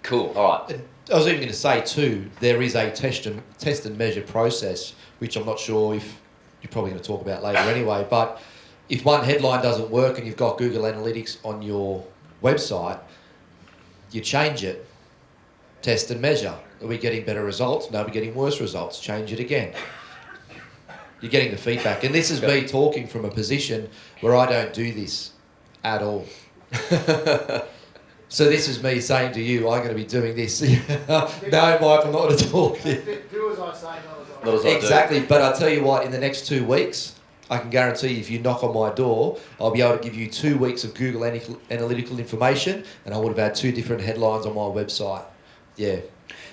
Cool, all right. I was even going to say too, there is a test and measure process, which I'm not sure if you're probably going to talk about later anyway, but if one headline doesn't work and you've got Google Analytics on your website, you change it. Test and measure. Are we getting better results? No, we're getting worse results. Change it again. You're getting the feedback. And this is me talking from a position where I don't do this at all. So this is me saying to you, I'm going to be doing this. No, Mike, I'm not going to talk. Do as I say, not as I do. Exactly. But I'll tell you what, in the next 2 weeks, I can guarantee you if you knock on my door, I'll be able to give you 2 weeks of Google analytical information, and I would have had 2 different headlines on my website. Yeah.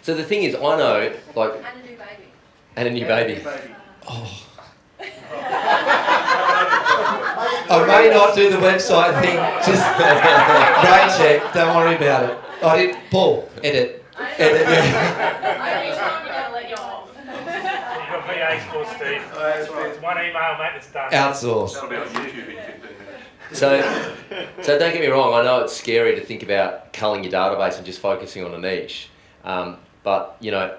So the thing is, I know, like... And a new baby. And a new baby. Oh. I may not do the website thing, just brain check, don't worry about it. I did, Paul, edit, yeah. Only time you're going to let you off. You've got VAs for Steve. It's one email, mate, it's done. Outsource. That'll be on YouTube in 15 minutes. So don't get me wrong, I know it's scary to think about culling your database and just focusing on a niche. But, you know,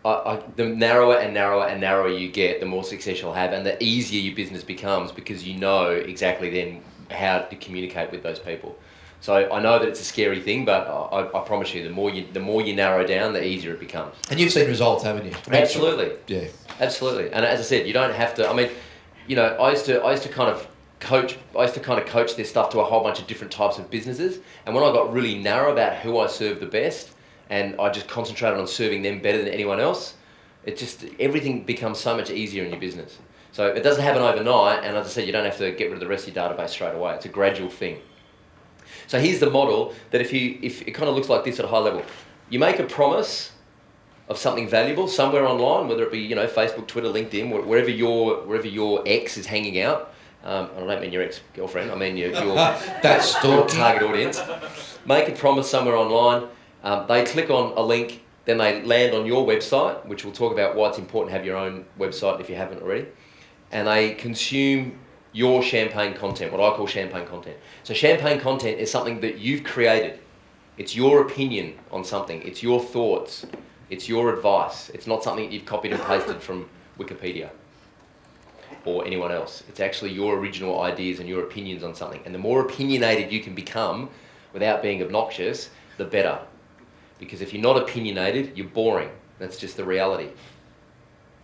the narrower and narrower and narrower you get, the more success you'll have, and the easier your business becomes because you know exactly then how to communicate with those people. So I know that it's a scary thing, but I promise you, the more you narrow down, the easier it becomes. And you've seen results, haven't you? Absolutely. Yeah. Absolutely. And as I said, you don't have to. I mean, you know, I used to kind of coach this stuff to a whole bunch of different types of businesses. And when I got really narrow about who I serve the best, and I just concentrated on serving them better than anyone else, everything becomes so much easier in your business. So it doesn't happen overnight, and as I said, you don't have to get rid of the rest of your database straight away. It's a gradual thing. So here's the model that if it kind of looks like this at a high level. You make a promise of something valuable somewhere online, whether it be Facebook, Twitter, LinkedIn, wherever your ex is hanging out. I don't mean your ex-girlfriend. I mean your That's your target audience. Make a promise somewhere online. They click on a link, then they land on your website, which we'll talk about why it's important to have your own website if you haven't already. And they consume your Champagne content, what I call Champagne content. So Champagne content is something that you've created. It's your opinion on something. It's your thoughts. It's your advice. It's not something you've copied and pasted from Wikipedia or anyone else. It's actually your original ideas and your opinions on something. And the more opinionated you can become without being obnoxious, the better. Because if you're not opinionated, you're boring. That's just the reality.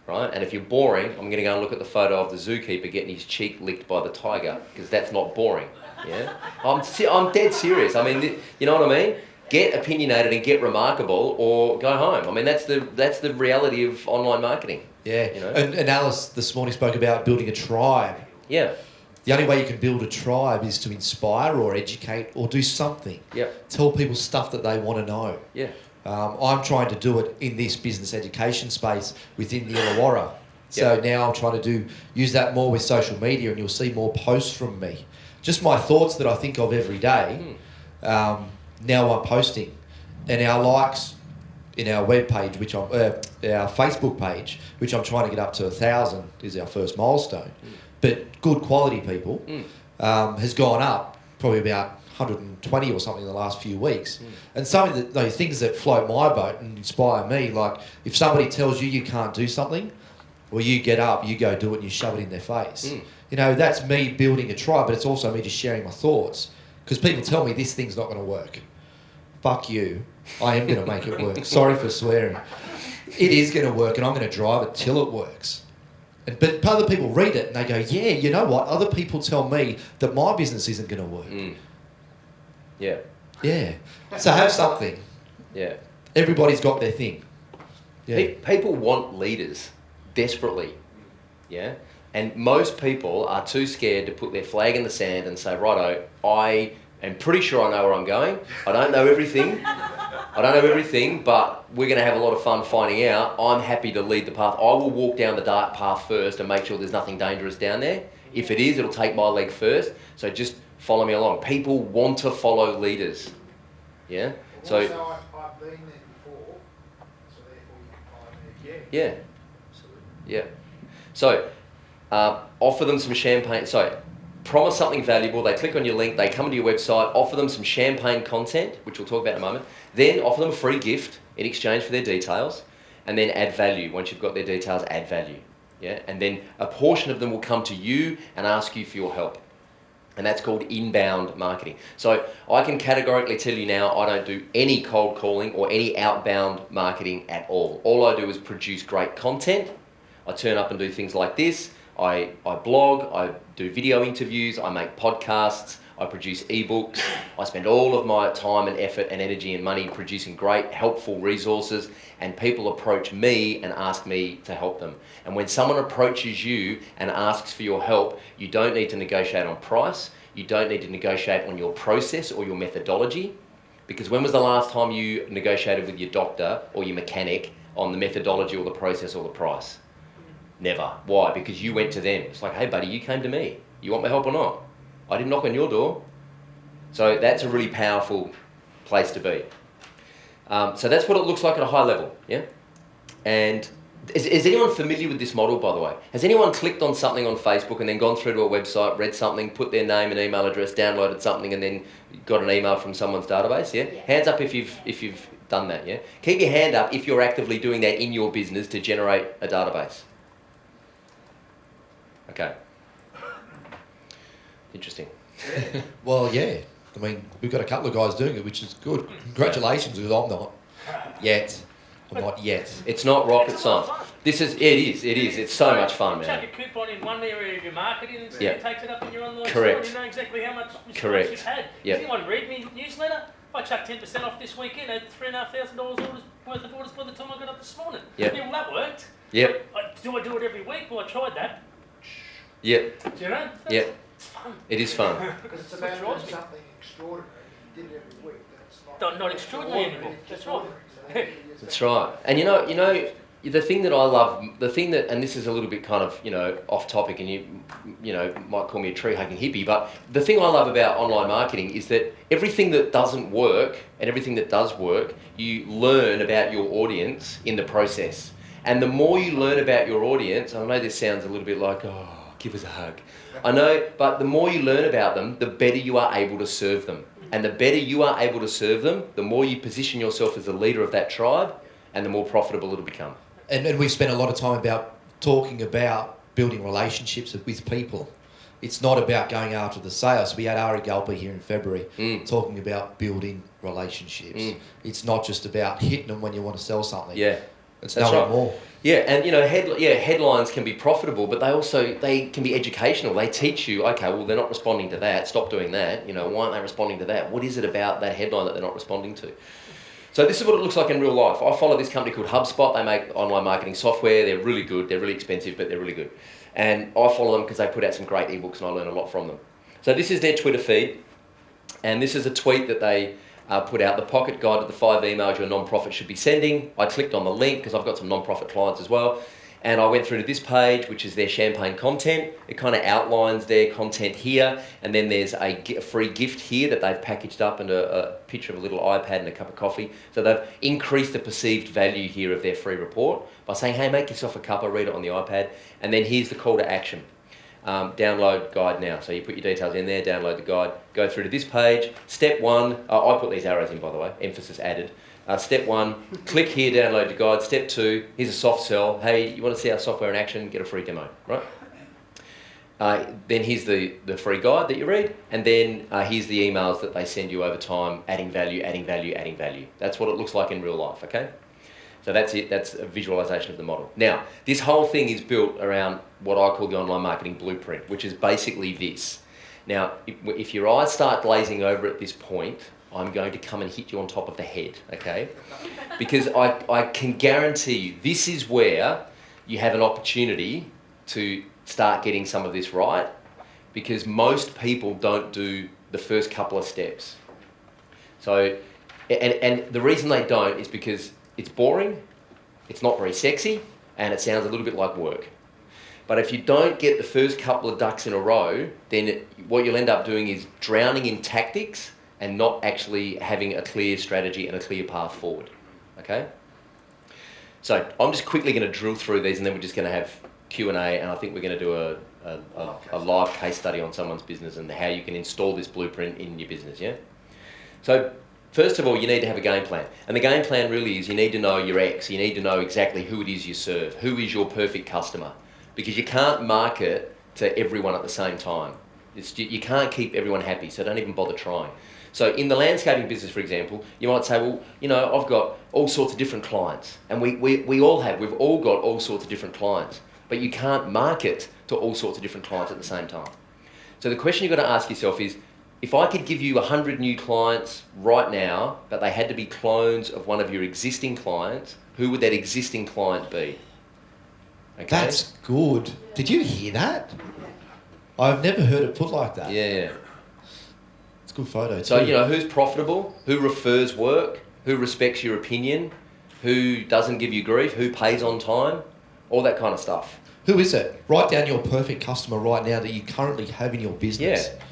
Right? And if you're boring, I'm going to go and look at the photo of the zookeeper getting his cheek licked by the tiger, because that's not boring. Yeah, I'm dead serious. I mean, you know what I mean? Get opinionated and get remarkable, or go home. I mean, that's the reality of online marketing. Yeah, and Alice this morning spoke about building a tribe. Yeah. The only way you can build a tribe is to inspire or educate or do something. Yeah. Tell people stuff that they want to know. Yeah. I'm trying to do it in this business education space within the Illawarra. So now I'm trying to use that more with social media, and you'll see more posts from me. Just my thoughts that I think of every day. Now I'm posting, and our likes in our web page, which our Facebook page, which I'm trying to get up to 1,000, is our first milestone. But good quality people has gone up probably about 120 or something in the last few weeks. And some of those things that float my boat and inspire me, like if somebody tells you can't do something, well, you get up, you go do it, and you shove it in their face. That's me building a tribe, but it's also me just sharing my thoughts. Because people tell me this thing's not going to work. Fuck you. I am going to make it work. Sorry for swearing. It is going to work, and I'm going to drive it till it works. But other people read it and they go, yeah, you know what? Other people tell me that my business isn't going to work. Yeah. Yeah. So have something. Yeah. Everybody's got their thing. Yeah. People want leaders desperately. Yeah. And most people are too scared to put their flag in the sand and say, righto, I am pretty sure I know where I'm going. I don't know everything. But we're going to have a lot of fun finding out. I'm happy to lead the path. I will walk down the dark path first and make sure there's nothing dangerous down there. If it is, it'll take my leg first. So just follow me along. People want to follow leaders. Yeah? So Also, I've been there before, so therefore you can find me again. yeah. Absolutely. Yeah. So offer them some champagne. So promise something valuable. They click on your link. They come to your website. Offer them some champagne content, which we'll talk about in a moment. Then offer them a free gift in exchange for their details, and then add value. Once you've got their details, add value. Yeah, and then a portion of them will come to you and ask you for your help. And that's called inbound marketing. So I can categorically tell you now, I don't do any cold calling or any outbound marketing at all. All I do is produce great content. I turn up and do things like this. I blog, I do video interviews, I make podcasts, I produce ebooks. I spend all of my time and effort and energy and money producing great, helpful resources, and people approach me and ask me to help them. And when someone approaches you and asks for your help, you don't need to negotiate on price, you don't need to negotiate on your process or your methodology, because when was the last time you negotiated with your doctor or your mechanic on the methodology or the process or the price? Never. Why? Because you went to them. It's like, hey buddy, you came to me. You want my help or not? I didn't knock on your door. So that's a really powerful place to be. So that's what it looks like at a high level, yeah? And is anyone familiar with this model, by the way? Has anyone clicked on something on Facebook and then gone through to a website, read something, put their name and email address, downloaded something, and then got an email from someone's database, yeah? Hands up if you've done that, yeah? Keep your hand up if you're actively doing that in your business to generate a database. Okay. Interesting. Well, yeah. I mean, we've got a couple of guys doing it, which is good. Congratulations, because I'm not yet. I'm not yet. It's not rocket science. It is. It's so much fun, man. Chuck a coupon in one area of your marketing and it takes it up in your online Correct. store, and you know exactly how much response Correct. you've had. Yep. Does anyone read me newsletter? I chucked 10% off this weekend at $3,500 orders worth of orders by the time I got up this morning. Yep. Yeah, well, that worked. Yep. Do I do it every week? Well, I tried that. Yep. Do you know? Yep. It's fun. It is fun. Because it's about doing something extraordinary. If you did it every week, then it's Not extraordinary anymore. It's That's just right. ordinary. So then it's That's right. And you know, the thing that I love, and this is a little bit kind of, off topic, and you might call me a tree-hugging hippie, but the thing I love about online marketing is that everything that doesn't work and everything that does work, you learn about your audience in the process. And the more you learn about your audience, I know this sounds a little bit like, oh, give us a hug. I know, but the more you learn about them, the better you are able to serve them. And the better you are able to serve them, the more you position yourself as the leader of that tribe, and the more profitable it'll become. And we've spent a lot of time talking about building relationships with people. It's not about going after the sales. We had Ari Galpa here in February talking about building relationships. It's not just about hitting them when you want to sell something. Yeah. It's That's knowing right. more. Yeah, and headlines can be profitable, but they can be educational. They teach you, okay, well, they're not responding to that. Stop doing that. Why aren't they responding to that? What is it about that headline that they're not responding to? So this is what it looks like in real life. I follow this company called HubSpot. They make online marketing software. They're really good. They're really expensive, but they're really good. And I follow them because they put out some great ebooks, and I learn a lot from them. So this is their Twitter feed, and this is a tweet that they put out, the pocket guide to the 5 emails your non-profit should be sending. I clicked on the link because I've got some non-profit clients as well. And I went through to this page, which is their champagne content. It kind of outlines their content here. And then there's a free gift here that they've packaged up and a picture of a little iPad and a cup of coffee. So they've increased the perceived value here of their free report by saying, hey, make yourself a cuppa, read it on the iPad. And then here's the call to action. Download guide now. So you put your details in there, download the guide, go through to this page. Step 1, I put these arrows in, by the way, emphasis added. Step 1, click here, download your guide. Step 2, here's a soft sell. Hey, you want to see our software in action? Get a free demo, right? Then here's the free guide that you read, and then here's the emails that they send you over time, adding value, adding value, adding value. That's what it looks like in real life, okay? So that's it, that's a visualization of the model. Now, this whole thing is built around what I call the online marketing blueprint, which is basically this. Now, if your eyes start glazing over at this point, I'm going to come and hit you on top of the head, okay? Because I can guarantee you, this is where you have an opportunity to start getting some of this right, because most people don't do the first couple of steps. So, and the reason they don't is because it's boring, it's not very sexy, and it sounds a little bit like work. But if you don't get the first couple of ducks in a row, then what you'll end up doing is drowning in tactics and not actually having a clear strategy and a clear path forward, okay? So I'm just quickly going to drill through these, and then we're just going to have Q&A, and I think we're going to do a live case study on someone's business and how you can install this blueprint in your business, yeah? So first of all, you need to have a game plan. And the game plan really is you need to know your X. You need to know exactly who it is you serve. Who is your perfect customer? Because you can't market to everyone at the same time. You can't keep everyone happy, so don't even bother trying. So in the landscaping business, for example, you might say, well, I've got all sorts of different clients. And we've all got all sorts of different clients. But you can't market to all sorts of different clients at the same time. So the question you've got to ask yourself is, if I could give you 100 new clients right now, but they had to be clones of one of your existing clients, who would that existing client be? Okay? That's good. Did you hear that? I've never heard it put like that. Yeah. It's a good photo too. So, who's profitable, who refers work, who respects your opinion, who doesn't give you grief, who pays on time, all that kind of stuff. Who is it? Write down your perfect customer right now that you currently have in your business. Yeah.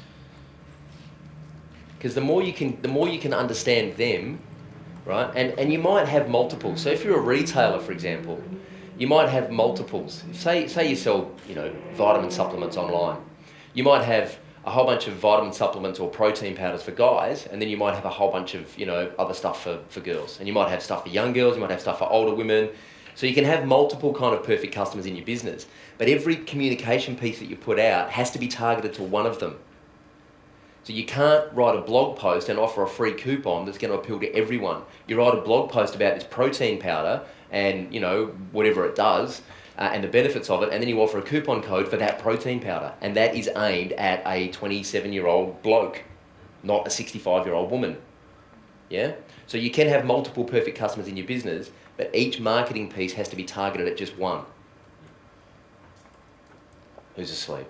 Because the more you can understand them, right? And you might have multiples. So if you're a retailer, for example, you might have multiples. Say you sell, vitamin supplements online. You might have a whole bunch of vitamin supplements or protein powders for guys, and then you might have a whole bunch of, other stuff for girls. And you might have stuff for young girls, you might have stuff for older women. So you can have multiple kind of perfect customers in your business. But every communication piece that you put out has to be targeted to one of them. So you can't write a blog post and offer a free coupon that's going to appeal to everyone. You write a blog post about this protein powder and, whatever it does, and the benefits of it, and then you offer a coupon code for that protein powder. And that is aimed at a 27-year-old bloke, not a 65-year-old woman. Yeah? So you can have multiple perfect customers in your business, but each marketing piece has to be targeted at just one. Who's asleep?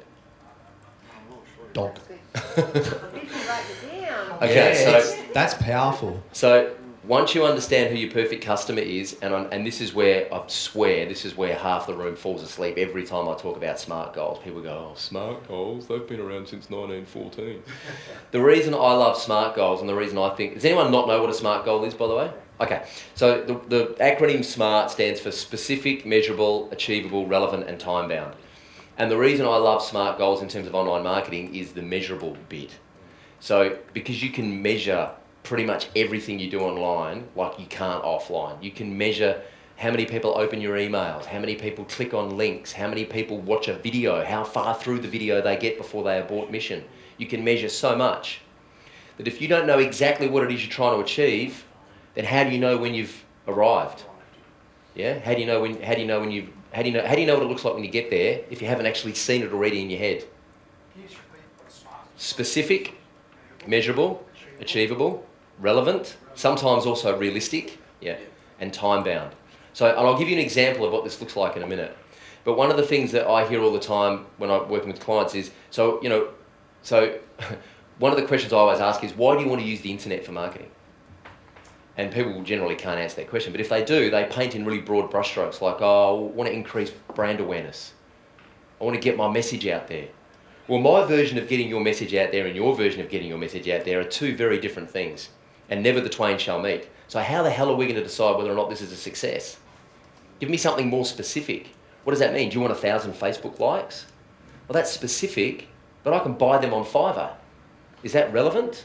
Dog. Busy writing it down. Okay, so that's powerful. So once you understand who your perfect customer is, and this is where I swear, this is where half the room falls asleep every time I talk about SMART goals. People go, oh, SMART goals, they've been around since 1914. The reason I love SMART goals and the reason I think, does anyone not know what a SMART goal is, by the way? Okay, so the acronym SMART stands for specific, measurable, achievable, relevant and time bound. And the reason I love SMART goals in terms of online marketing is the measurable bit. So because you can measure pretty much everything you do online like you can't offline. You can measure how many people open your emails, how many people click on links, how many people watch a video, how far through the video they get before they abort mission. You can measure so much that if you don't know exactly what it is you're trying to achieve, then how do you know when you've arrived? Yeah? How do you know what it looks like when you get there if you haven't actually seen it already in your head? Specific, measurable, achievable, relevant, sometimes also realistic, yeah, and time bound. So, and I'll give you an example of what this looks like in a minute. But one of the things that I hear all the time when I'm working with clients is, one of the questions I always ask is, why do you want to use the internet for marketing? And people generally can't answer that question, but if they do, they paint in really broad brushstrokes like, oh, I want to increase brand awareness. I want to get my message out there. Well, my version of getting your message out there and your version of getting your message out there are two very different things, and never the twain shall meet. So how the hell are we going to decide whether or not this is a success? Give me something more specific. What does that mean? Do you want 1,000 Facebook likes? Well, that's specific, but I can buy them on Fiverr. Is that relevant?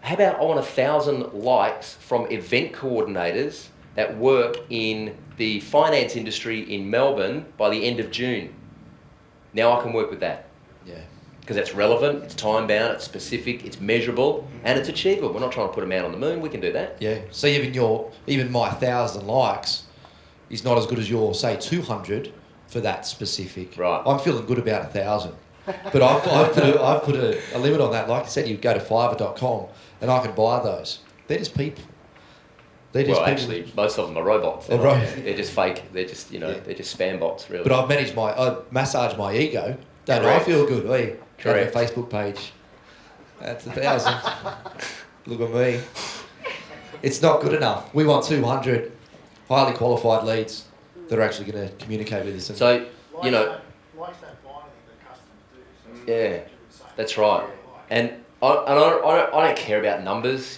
How about I want 1,000 likes from event coordinators that work in the finance industry in Melbourne by the end of June? Now I can work with that. Yeah. Because that's relevant, it's time bound, it's specific, it's measurable, and it's achievable. We're not trying to put a man on the moon, we can do that. Yeah. So even my 1,000 likes is not as good as your, say, 200 for that specific. Right. I'm feeling good about 1,000. But I've put a limit on that. Like I said, you go to fiverr.com and I can buy those. They're just people. They're just people. Actually, most of them are robots. They're just fake. They're just, they're just spam bots, really. But I've massaged my ego. Don't Correct. I feel good? Hey, Correct. Got a Facebook page. That's 1,000. Look at me. It's not good enough. We want 200 highly qualified leads that are actually going to communicate with us. So, Likes don't buy anything that customers do. So yeah, that's right. And I don't care about numbers,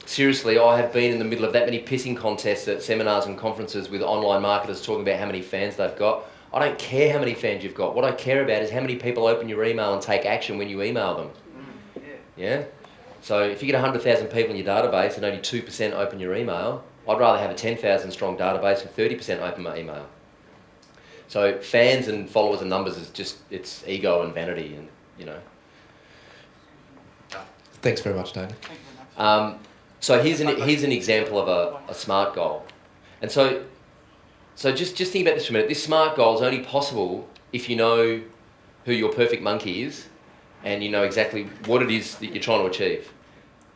seriously, I have been in the middle of that many pissing contests at seminars and conferences with online marketers talking about how many fans they've got. I don't care how many fans you've got. What I care about is how many people open your email and take action when you email them. Yeah? So if you get 100,000 people in your database and only 2% open your email, I'd rather have a 10,000 strong database and 30% open my email. So fans and followers and numbers is just, it's ego and vanity and, Thanks very much, Tony. So here's an example of a SMART goal. And so just think about this for a minute. This SMART goal is only possible if you know who your perfect monkey is and you know exactly what it is that you're trying to achieve.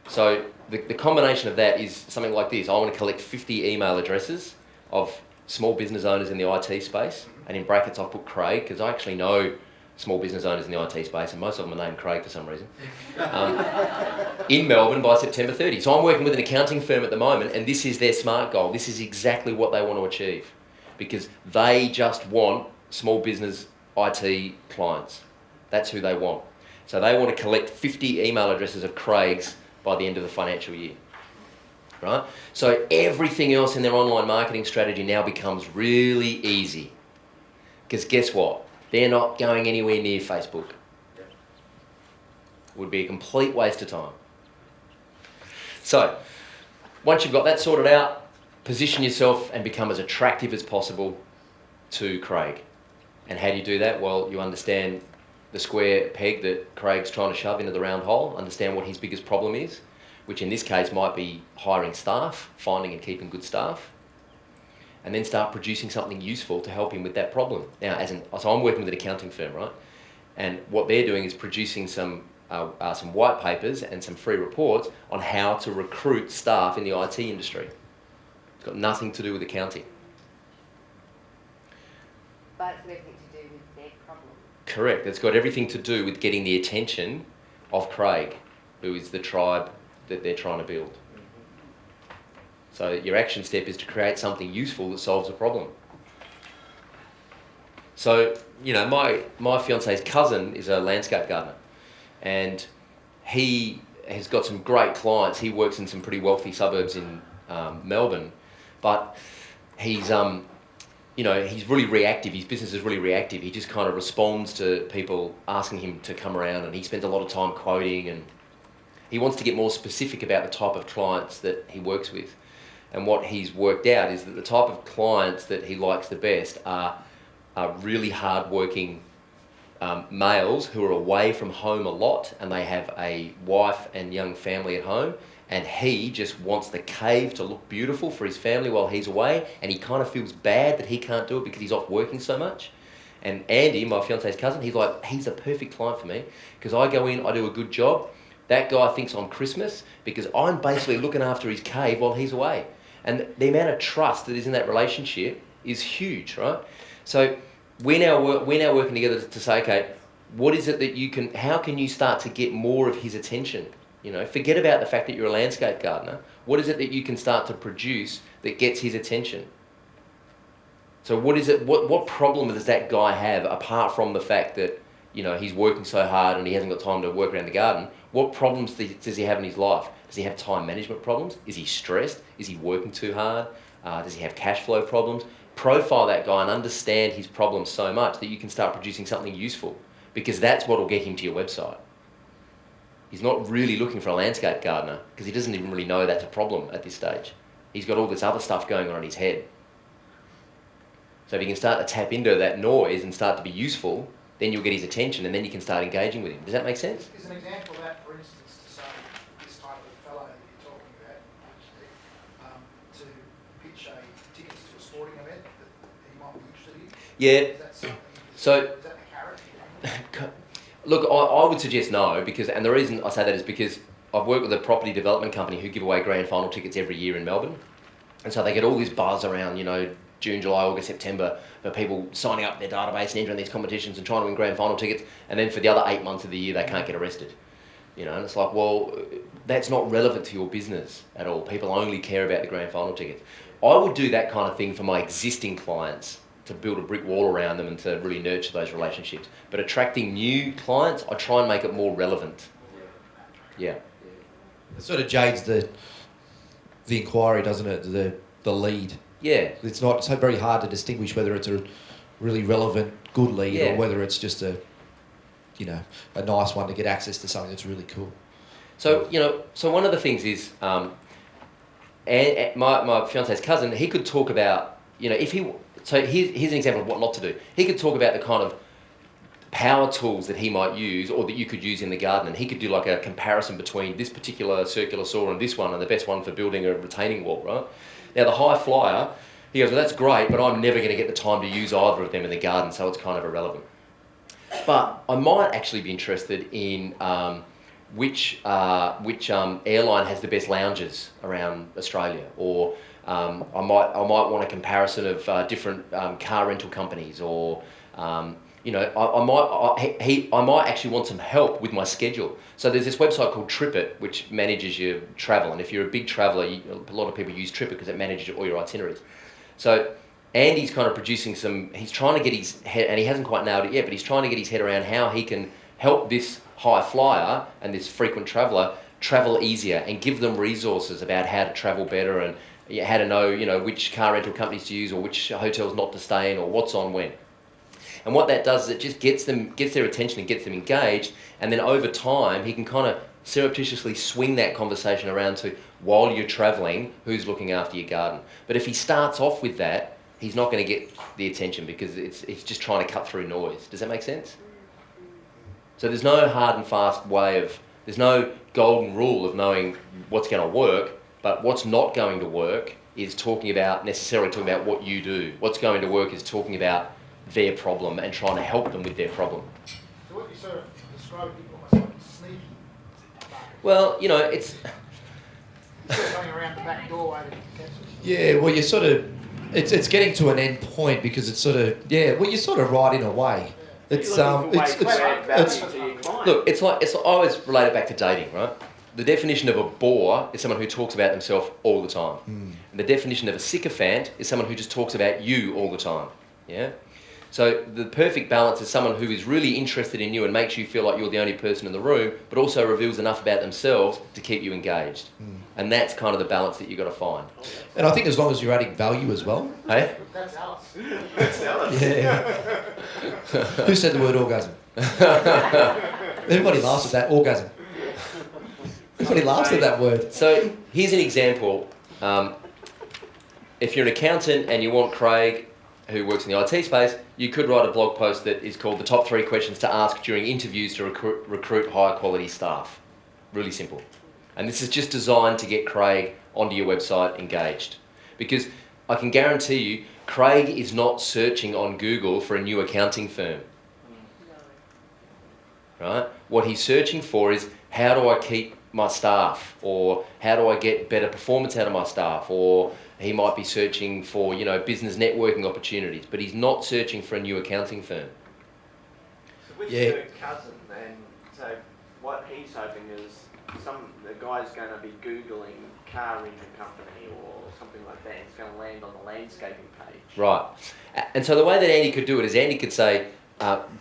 So the combination of that is something like this. I want to collect 50 email addresses of small business owners in the IT space, and in brackets I've put Craig because I actually know small business owners in the IT space, and most of them are named Craig for some reason, in Melbourne by September 30. So I'm working with an accounting firm at the moment, and this is their SMART goal. This is exactly what they want to achieve, because they just want small business IT clients. That's who they want. So they want to collect 50 email addresses of Craig's by the end of the financial year. Right? So everything else in their online marketing strategy now becomes really easy. Because guess what? They're not going anywhere near Facebook. Would be a complete waste of time. So, once you've got that sorted out, position yourself and become as attractive as possible to Craig. And how do you do that? Well, you understand the square peg that Craig's trying to shove into the round hole, understand what his biggest problem is, which in this case might be hiring staff, finding and keeping good staff, and then start producing something useful to help him with that problem. Now, so I'm working with an accounting firm, right? And what they're doing is producing some some white papers and some free reports on how to recruit staff in the IT industry. It's got nothing to do with accounting. But it's got everything to do with their problem. Correct. It's got everything to do with getting the attention of Craig, who is the tribe that they're trying to build. So your action step is to create something useful that solves a problem. So, you know, my fiance's cousin is a landscape gardener, and he has got some great clients. He works in some pretty wealthy suburbs in Melbourne, but he's you know, he's really reactive. His business is really reactive. He just kind of responds to people asking him to come around, and he spends a lot of time quoting, and he wants to get more specific about the type of clients that he works with. And what he's worked out is that the type of clients that he likes the best are really hard-working males who are away from home a lot, and they have a wife and young family at home, and he just wants the cave to look beautiful for his family while he's away, and he kind of feels bad that he can't do it because he's off working so much. And Andy, my fiance's cousin, he's like, he's a perfect client for me because I go in, I do a good job. That guy thinks I'm Christmas because I'm basically looking after his cave while he's away. And the amount of trust that is in that relationship is huge, right? So we're now working together to say, okay, what is it that you can, how can you start to get more of his attention? You know, forget about the fact that you're a landscape gardener. What is it that you can start to produce that gets his attention? So what is it, what problem does that guy have apart from the fact that, you know, he's working so hard and he hasn't got time to work around the garden? What problems does he have in his life? Does he have time management problems? Is he stressed? Is he working too hard? Does he have cash flow problems? Profile that guy and understand his problems so much that you can start producing something useful, because that's what will get him to your website. He's not really looking for a landscape gardener because he doesn't even really know that's a problem at this stage. He's got all this other stuff going on in his head. So if you can start to tap into that noise and start to be useful, then you'll get his attention and then you can start engaging with him. Does that make sense? Is an example of that, for instance, to say this type of fellow that you're talking about, to pitch tickets to a sporting event that he might be interested in? Yeah. Is that something? So, Is that the carrot? look, I would suggest no, because, and the reason I say that is because I've worked with a property development company who give away grand final tickets every year in Melbourne. And so they get all this buzz around, you know, June, July, August, September, for people signing up their database and entering these competitions and trying to win grand final tickets, and then for the other 8 months of the year they can't get arrested. You know, and it's like, well, that's not relevant to your business at all. People only care about the grand final tickets. I would do that kind of thing for my existing clients, to build a brick wall around them and to really nurture those relationships. But attracting new clients, I try and make it more relevant. Yeah. It sort of jades the inquiry, doesn't it? The lead. Yeah. It's not so very hard to distinguish whether it's a really relevant, good lead Yeah. or whether it's just a nice one to get access to something that's really cool. So, you know, so one of the things is, and my fiance's cousin, he could talk about, you know, here's an example of what not to do. He could talk about the kind of power tools that he might use or that you could use in the garden, and he could do like a comparison between this particular circular saw and this one, and the best one for building a retaining wall, right? Now the high flyer, he goes, well, that's great, but I'm never going to get the time to use either of them in the garden, so it's kind of irrelevant. But I might actually be interested in which airline has the best lounges around Australia, or I might want a comparison of different car rental companies, or you know, I might actually want some help with my schedule. So there's this website called TripIt, which manages your travel, and if you're a big traveller, a lot of people use TripIt because it manages all your itineraries. So Andy's kind of producing he's trying to get his head, and he hasn't quite nailed it yet, but he's trying to get his head around how he can help this high flyer and this frequent traveller travel easier and give them resources about how to travel better and how to know, you know, which car rental companies to use or which hotels not to stay in or what's on when. And what that does is it just gets their attention and gets them engaged, and then over time he can kind of surreptitiously swing that conversation around to, while you're travelling, who's looking after your garden. But if he starts off with that, he's not going to get the attention because it's just trying to cut through noise. Does that make sense? So there's no hard and fast way there's no golden rule of knowing what's going to work, but what's not going to work is necessarily talking about what you do. What's going to work is talking about their problem and trying to help them with their problem. So what you sort of described, you almost like sneaky Well, you know, it's Going around the back doorway to catch it. Yeah, well, you sort of, it's getting to an end point because it's sort of, yeah, well, you're sort of right in a way. It's look, it's like I always relate it back to dating, right? The definition of a bore is someone who talks about themselves all the time, and the definition of a sycophant is someone who just talks about you all the time. Yeah. So the perfect balance is someone who is really interested in you and makes you feel like you're the only person in the room, but also reveals enough about themselves to keep you engaged. And that's kind of the balance that you've got to find. And I think as long as you're adding value as well. Hey? That's Alice. Yeah. Who said the word orgasm? Everybody laughs at that, orgasm. Everybody laughs at that word. So here's an example. If you're an accountant and you want Craig, who works in the IT space, you could write a blog post that is called the top 3 questions to ask during interviews to recruit higher quality staff. Really simple. And this is just designed to get Craig onto your website engaged. Because I can guarantee you, Craig is not searching on Google for a new accounting firm. Right? What he's searching for is, how do I keep my staff? Or how do I get better performance out of my staff? Or he might be searching for, you know, business networking opportunities, but he's not searching for a new accounting firm. So with Yeah. your cousin, then, so what he's hoping is the guy's going to be Googling car rental company or something like that. It's going to land on the landscaping page. Right. And so the way that Andy could do it is Andy could say,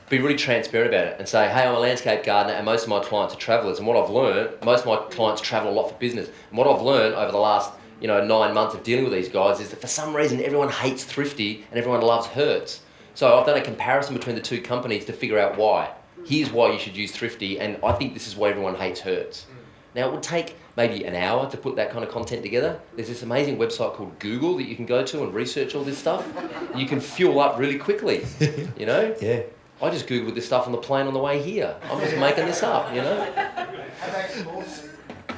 be really transparent about it and say, hey, I'm a landscape gardener and most of my clients are travellers. And what I've learned, most of my clients travel a lot for business. And what I've learned over the last 9 months of dealing with these guys is that for some reason everyone hates Thrifty and everyone loves Hertz. So I've done a comparison between the 2 companies to figure out why. Here's why you should use Thrifty, and I think this is why everyone hates Hertz. Now it would take maybe an hour to put that kind of content together. There's this amazing website called Google that you can go to and research all this stuff. You can fuel up really quickly, you know? Yeah. I just Googled this stuff on the plane on the way here. I'm just making this up, you know? Have actually also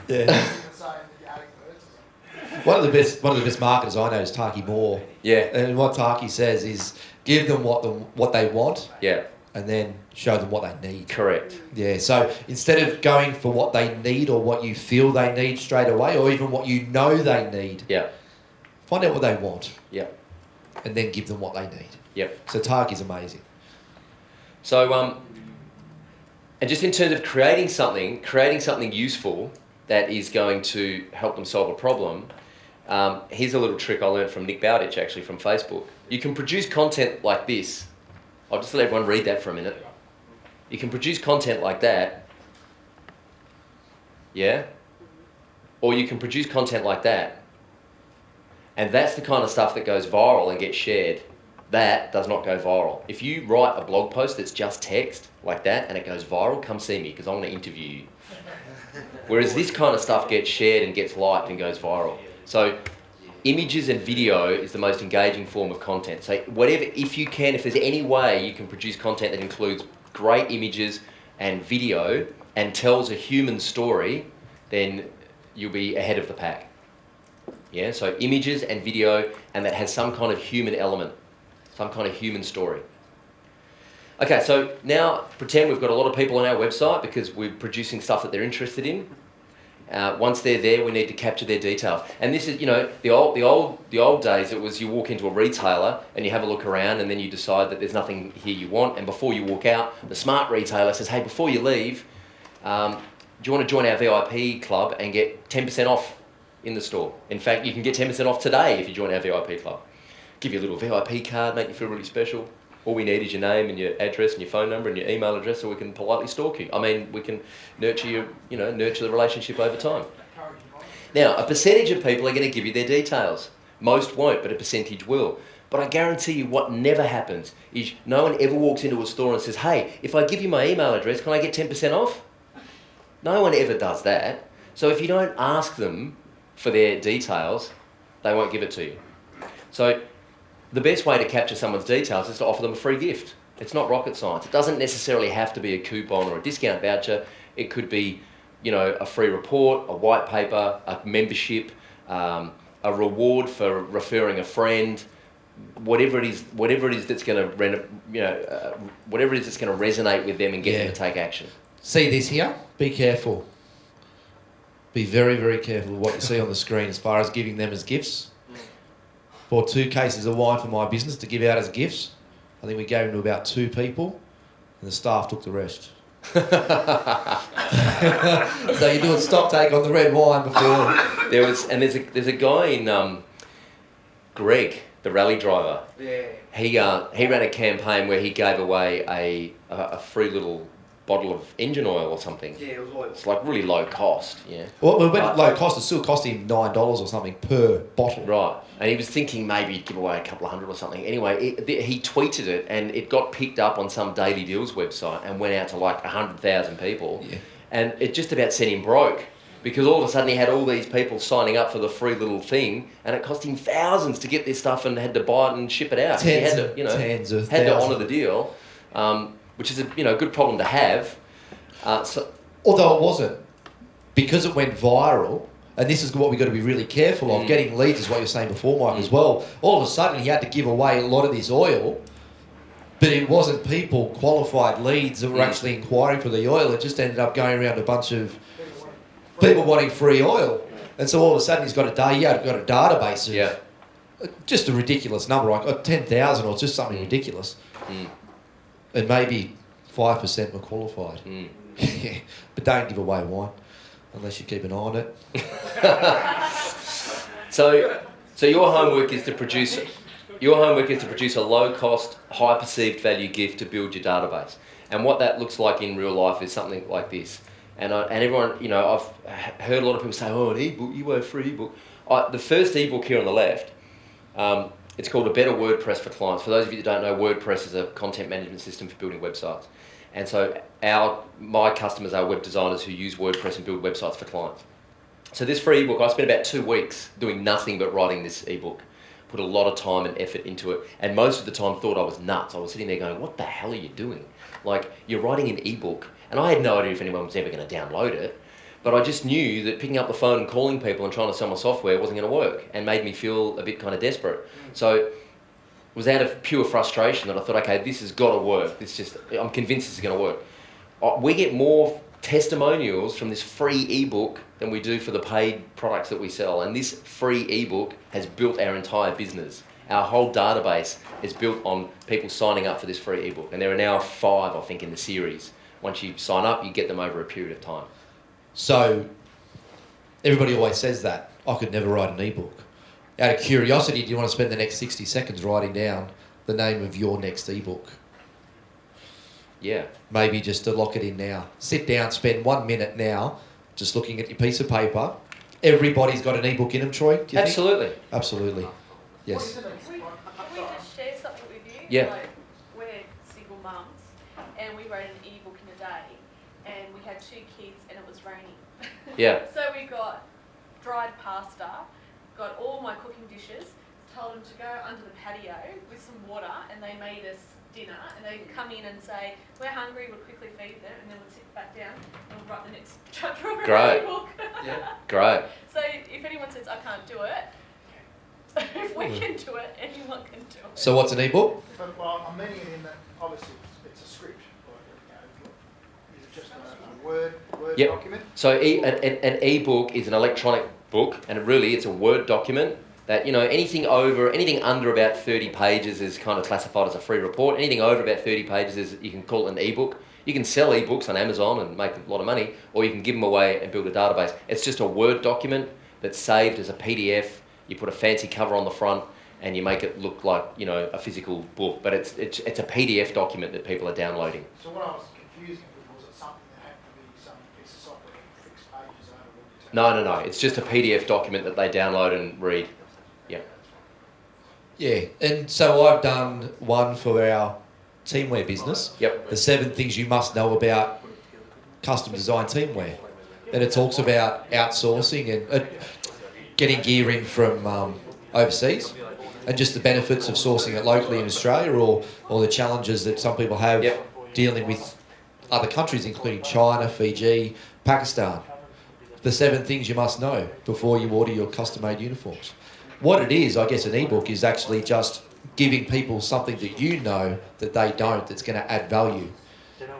Yeah. saying that you're adding birds. One of the best marketers I know is Taki Moore. Yeah, And what Taki says is give them what they want yeah, and then show them what they need. correct. Yeah, so instead of going for what they need or what you feel they need straight away or even what you know they need, Yeah, find out what they want yeah, and then give them what they need. yep. So Taki's amazing. So, and just in terms of creating something useful that is going to help them solve a problem, here's a little trick I learned from Nick Bowditch, actually, from Facebook. You can produce content like this. I'll just let everyone read that for a minute. You can produce content like that, yeah? Or you can produce content like that. And that's the kind of stuff that goes viral and gets shared. That does not go viral. If you write a blog post that's just text like that and it goes viral, come see me because I want to interview you. Whereas this kind of stuff gets shared and gets liked and goes viral. So images and video is the most engaging form of content. So whatever, if you can, if there's any way you can produce content that includes great images and video and tells a human story, then you'll be ahead of the pack. Yeah, so images and video, and that has some kind of human element, some kind of human story. Okay, so now pretend we've got a lot of people on our website because we're producing stuff that they're interested in. Once they're there, we need to capture their details. And this is, the old days. It was you walk into a retailer and you have a look around, and then you decide that there's nothing here you want. And before you walk out, the smart retailer says, "Hey, before you leave, do you want to join our VIP club and get 10% off in the store? In fact, you can get 10% off today if you join our VIP club. Give you a little VIP card, make you feel really special. All we need is your name and your address and your phone number and your email address, so we can politely stalk you. I mean, we can nurture the relationship over time." Now, a percentage of people are going to give you their details. Most won't, but a percentage will. But I guarantee you what never happens is no one ever walks into a store and says, "Hey, if I give you my email address, can I get 10% off?" No one ever does that. So if you don't ask them for their details, they won't give it to you. So the best way to capture someone's details is to offer them a free gift. It's not rocket science. It doesn't necessarily have to be a coupon or a discount voucher. It could be, a free report, a white paper, a membership, a reward for referring a friend, whatever it is that's going to, whatever it is that's going to resonate with them and get them to take action. See this here? Be careful. be very, very careful with what you see on the screen as far as giving them as gifts. Bought 2 cases of wine for my business to give out as gifts. I think we gave them to about 2 people, and the staff took the rest. So you do a stock take on the red wine before. There's a guy in Greg, the rally driver. Yeah. He ran a campaign where he gave away a free little bottle of engine oil or something. Yeah, it was oil. It's like really low cost, yeah. Well, when low cost, it still cost him $9 or something per bottle. Right, and he was thinking maybe he'd give away a couple of hundred or something. Anyway, he tweeted it, and it got picked up on some Daily Deals website and went out to like 100,000 people. Yeah. And it just about sent him broke, because all of a sudden he had all these people signing up for the free little thing, and it cost him thousands to get this stuff and had to buy it and ship it out. He had to, Tens of had to thousands. honour the deal, which is a good problem to have. Although it wasn't, because it went viral, and this is what we've got to be really careful of, getting leads is what you were saying before, Mike, as well. All of a sudden he had to give away a lot of this oil, but it wasn't people, qualified leads that were actually inquiring for the oil. It just ended up going around a bunch of people wanting free oil. And so all of a sudden he's got a database of just a ridiculous number, like 10,000 or just something ridiculous. And maybe 5% were qualified. Yeah, but don't give away wine unless you keep an eye on it. So your homework is to produce a low-cost, high-perceived value gift to build your database. And what that looks like in real life is something like this. And everyone, I've heard a lot of people say, "Oh, an ebook, you want a free ebook." The first ebook here on the left, it's called A Better WordPress for Clients. For those of you that don't know, WordPress is a content management system for building websites. And so my customers are web designers who use WordPress and build websites for clients. So this free ebook, I spent about 2 weeks doing nothing but writing this ebook. Put a lot of time and effort into it, and most of the time thought I was nuts. I was sitting there going, "What the hell are you doing? Like, you're writing an ebook," and I had no idea if anyone was ever going to download it. But I just knew that picking up the phone and calling people and trying to sell my software wasn't going to work, and made me feel a bit kind of desperate. So it was out of pure frustration that I thought, okay, this has got to work. I'm convinced this is going to work. We get more testimonials from this free ebook than we do for the paid products that we sell. And this free ebook has built our entire business. Our whole database is built on people signing up for this free ebook. And there are now 5, I think, in the series. Once you sign up, you get them over a period of time. So everybody always says that. I could never write an ebook. Out of curiosity, do you want to spend the next 60 seconds writing down the name of your next ebook? Yeah. Maybe just to lock it in now. Sit down, spend 1 minute now just looking at your piece of paper. Everybody's got an ebook in them, Troy, do you Absolutely. think? Absolutely. Yes. Can we just share something with you? Yeah. Like, we're single mums, and we wrote an ebook in a day, and we had 2 kids, and it was raining. Yeah. So we got dried pasta, got all my cooking dishes, told them to go under the patio with some water, and they made us dinner, and they'd come in and say, "We're hungry," we'd quickly feed them, and then we'd sit back down and we'd write the next chapter of our Great. ebook. Great. So if anyone says, "I can't do it," if we can do it, anyone can do it. So what's an ebook? But, well, I'm meaning it in that obviously it's a script. Is it just a Word Yep. document? So an ebook is an electronic book, and it's a Word document that, anything under about 30 pages is kind of classified as a free report. Anything over about 30 pages is, you can call it an ebook. You can sell ebooks on Amazon and make a lot of money, or you can give them away and build a database. It's just a Word document that's saved as a PDF. You put a fancy cover on the front, and you make it look like, a physical book. But it's a PDF document that people are downloading. So what I was confusing with, was it something that had to be some piece of software that fixed pages over? No. It's just a PDF document that they download and read. Yeah. Yeah, and so I've done one for our teamwear business. Yep. The 7 things you must know about custom design teamwear. And it talks about outsourcing and getting gear in from overseas, and just the benefits of sourcing it locally in Australia, or the challenges that some people have dealing with other countries, including China, Fiji, Pakistan. The 7 things you must know before you order your custom-made uniforms. What it is, I guess, an ebook is actually just giving people something that you know that they don't, that's going to add value.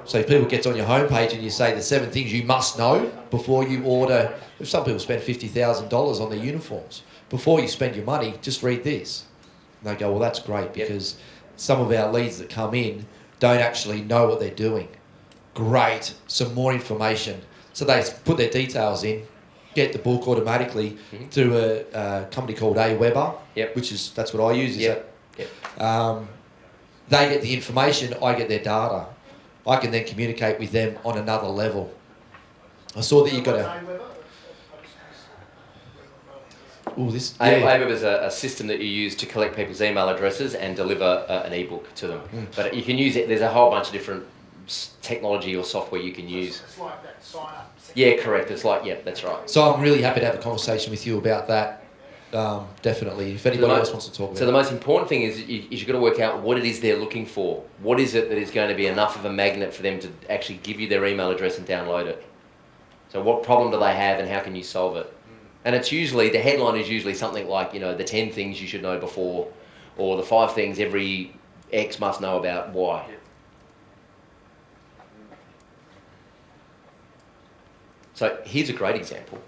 So if people get on your homepage and you say the 7 things you must know before you order, if some people spend $50,000 on their uniforms, before you spend your money, just read this. And they go, well, that's great, because some of our leads that come in don't actually know what they're doing. Great, some more information. So they put their details in, get the book automatically through a company called Aweber, that's what I use. They get the information, I get their data. I can then communicate with them on another level. I saw that you got a... Aweber is a system that you use to collect people's email addresses and deliver an ebook to them. But you can use it, there's a whole bunch of different technology or software you can use. It's like that sign up. Yeah, correct. It's like, that's right. So I'm really happy to have a conversation with you about that. Definitely, if anybody else wants to talk about it. So the most important thing is you've got to work out what it is they're looking for. What is it that is going to be enough of a magnet for them to actually give you their email address and download it? So what problem do they have and how can you solve it? And it's usually, the headline is usually something like, the 10 things you should know before, or the 5 things every X must know about Y. So here's a great example.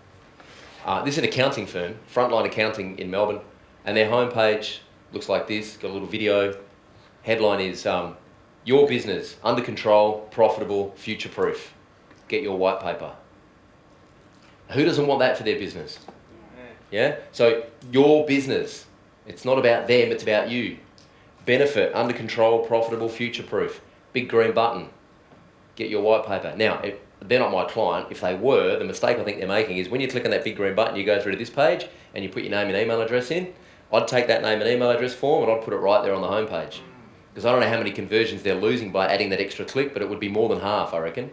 This is an accounting firm, Frontline Accounting in Melbourne, and their homepage looks like this, got a little video. Headline is, your business, under control, profitable, future-proof. Get your white paper. Who doesn't want that for their business? Yeah? So your business, it's not about them, it's about you. Benefit, under control, profitable, future-proof. Big green button. Get your white paper. Now, they're not my client. If they were, the mistake I think they're making is when you click on that big green button, you go through to this page and you put your name and email address in. I'd take that name and email address form and I'd put it right there on the homepage. Because I don't know how many conversions they're losing by adding that extra click, but it would be more than half, I reckon.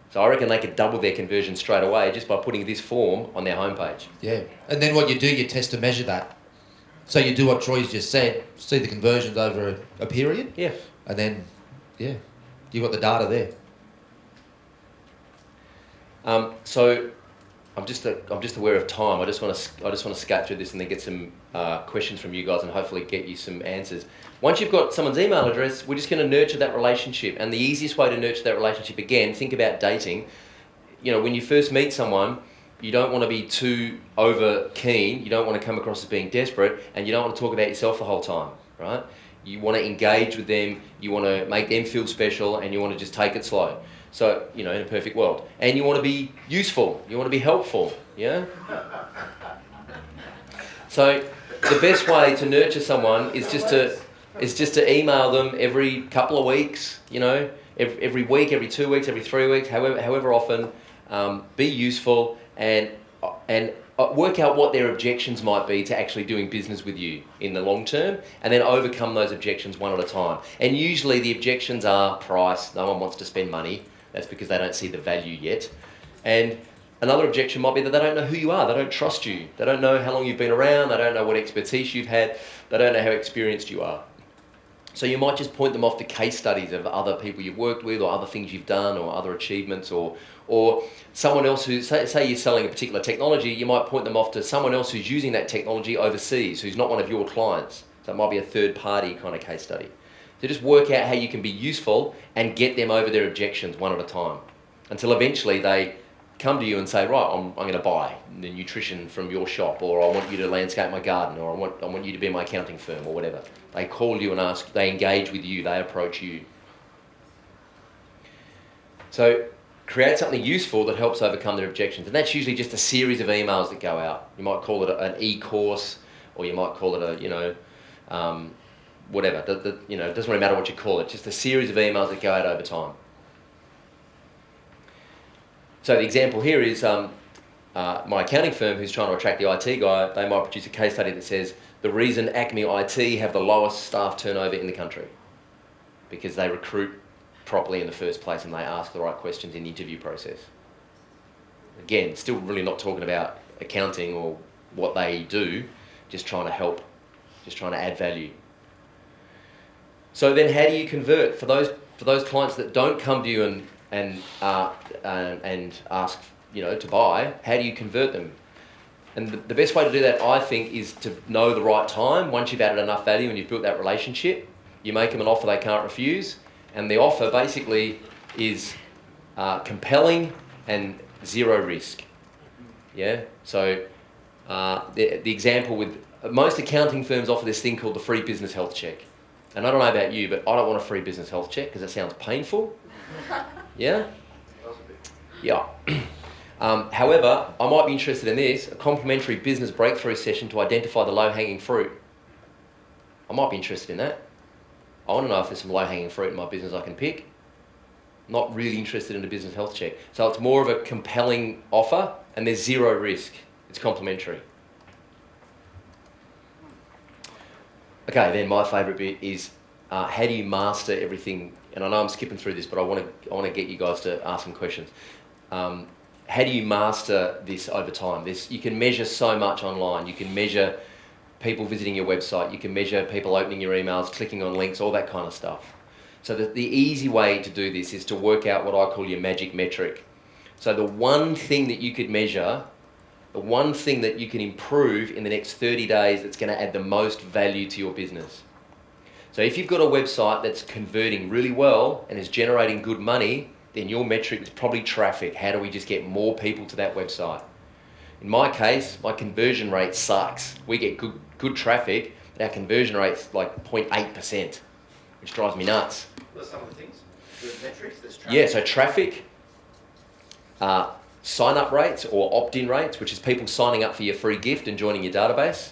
So I reckon they could double their conversion straight away just by putting this form on their homepage. Yeah, and then what you do, you test and measure that. So you do what Troy's just said, see the conversions over a period. Yeah. And then, you've got the data there. So I'm just aware of time. I just want to scat through this and then get some questions from you guys and hopefully get you some answers. Once you've got someone's email address, we're just going to nurture that relationship. And the easiest way to nurture that relationship, again, think about dating. When you first meet someone, you don't want to be too over keen. You don't want to come across as being desperate, and you don't want to talk about yourself the whole time, right? You want to engage with them. You want to make them feel special, and you want to just take it slow. So, in a perfect world. And you want to be useful. You want to be helpful, yeah? So, the best way to nurture someone is just to email them every couple of weeks, every week, every 2 weeks, every 3 weeks, however often. Be useful and work out what their objections might be to actually doing business with you in the long term, and then overcome those objections one at a time. And usually the objections are price. No one wants to spend money. That's because they don't see the value yet. And another objection might be that they don't know who you are. They don't trust you. They don't know how long you've been around. They don't know what expertise you've had. They don't know how experienced you are. So you might just point them off to case studies of other people you've worked with, or other things you've done, or other achievements, or someone else who, say you're selling a particular technology, you might point them off to someone else who's using that technology overseas, who's not one of your clients. So it might be a third party kind of case study. So just work out how you can be useful and get them over their objections one at a time, until eventually they come to you and say, right, I'm going to buy the nutrition from your shop, or I want you to landscape my garden, or I want you to be my accounting firm, or whatever. They call you and ask, they engage with you, they approach you. So create something useful that helps overcome their objections. And that's usually just a series of emails that go out. You might call it an e-course, or you might call it a, whatever. It doesn't really matter what you call it. Just a series of emails that go out over time. So the example here is my accounting firm who's trying to attract the IT guy. They might produce a case study that says the reason Acme IT have the lowest staff turnover in the country, because they recruit properly in the first place and they ask the right questions in the interview process. Again, still really not talking about accounting or what they do, just trying to help, just trying to add value. So then how do you convert? For those clients that don't come to you and ask to buy, how do you convert them? And the best way to do that, I think, is to know the right time. Once you've added enough value and you've built that relationship, you make them an offer they can't refuse. And the offer basically is compelling and zero risk. Yeah. So the example with most accounting firms offer this thing called the free business health check. And I don't know about you, but I don't want a free business health check because it sounds painful. Yeah? Yeah. However, I might be interested in this, a complimentary business breakthrough session to identify the low-hanging fruit. I might be interested in that. I want to know if there's some low-hanging fruit in my business I can pick. Not really interested in a business health check. So it's more of a compelling offer and there's zero risk. It's complimentary. Okay, then my favourite bit is how do you master everything? And I know I'm skipping through this, but I want to get you guys to ask some questions. How do you master this over time? You can measure so much online. You can measure people visiting your website. You can measure people opening your emails, clicking on links, all that kind of stuff. So the easy way to do this is to work out what I call your magic metric. So the one thing that you could measure, the one thing that you can improve in the next 30 days that's going to add the most value to your business. So if you've got a website that's converting really well and is generating good money, then your metric is probably traffic. How do we just get more people to that website? In my case, my conversion rate sucks. We get good traffic, but our conversion rate's like 0.8%, which drives me nuts. What are some of the things? The metrics? There's traffic. Yeah, so traffic, sign-up rates or opt-in rates, which is people signing up for your free gift and joining your database.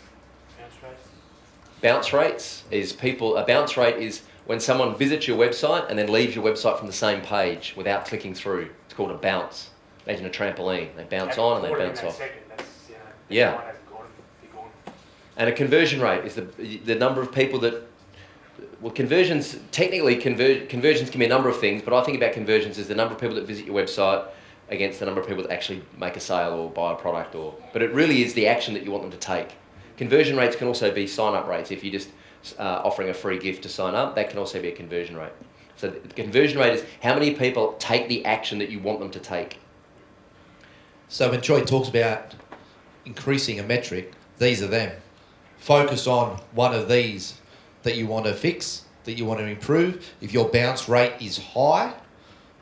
Bounce rates is a bounce rate is when someone visits your website and then leaves your website from the same page without clicking through. It's called a bounce. Imagine a trampoline. They bounce on and they bounce off. Yeah. And a conversion rate is the number of people that, well, conversions, technically conversions can be a number of things, but I think about conversions as the number of people that visit your website against the number of people that actually make a sale or buy a product, but it really is the action that you want them to take. Conversion rates can also be sign-up rates. If you're just offering a free gift to sign up, that can also be a conversion rate. So the conversion rate is how many people take the action that you want them to take. So when Troy talks about increasing a metric, these are them. Focus on one of these that you want to fix, that you want to improve. If your bounce rate is high,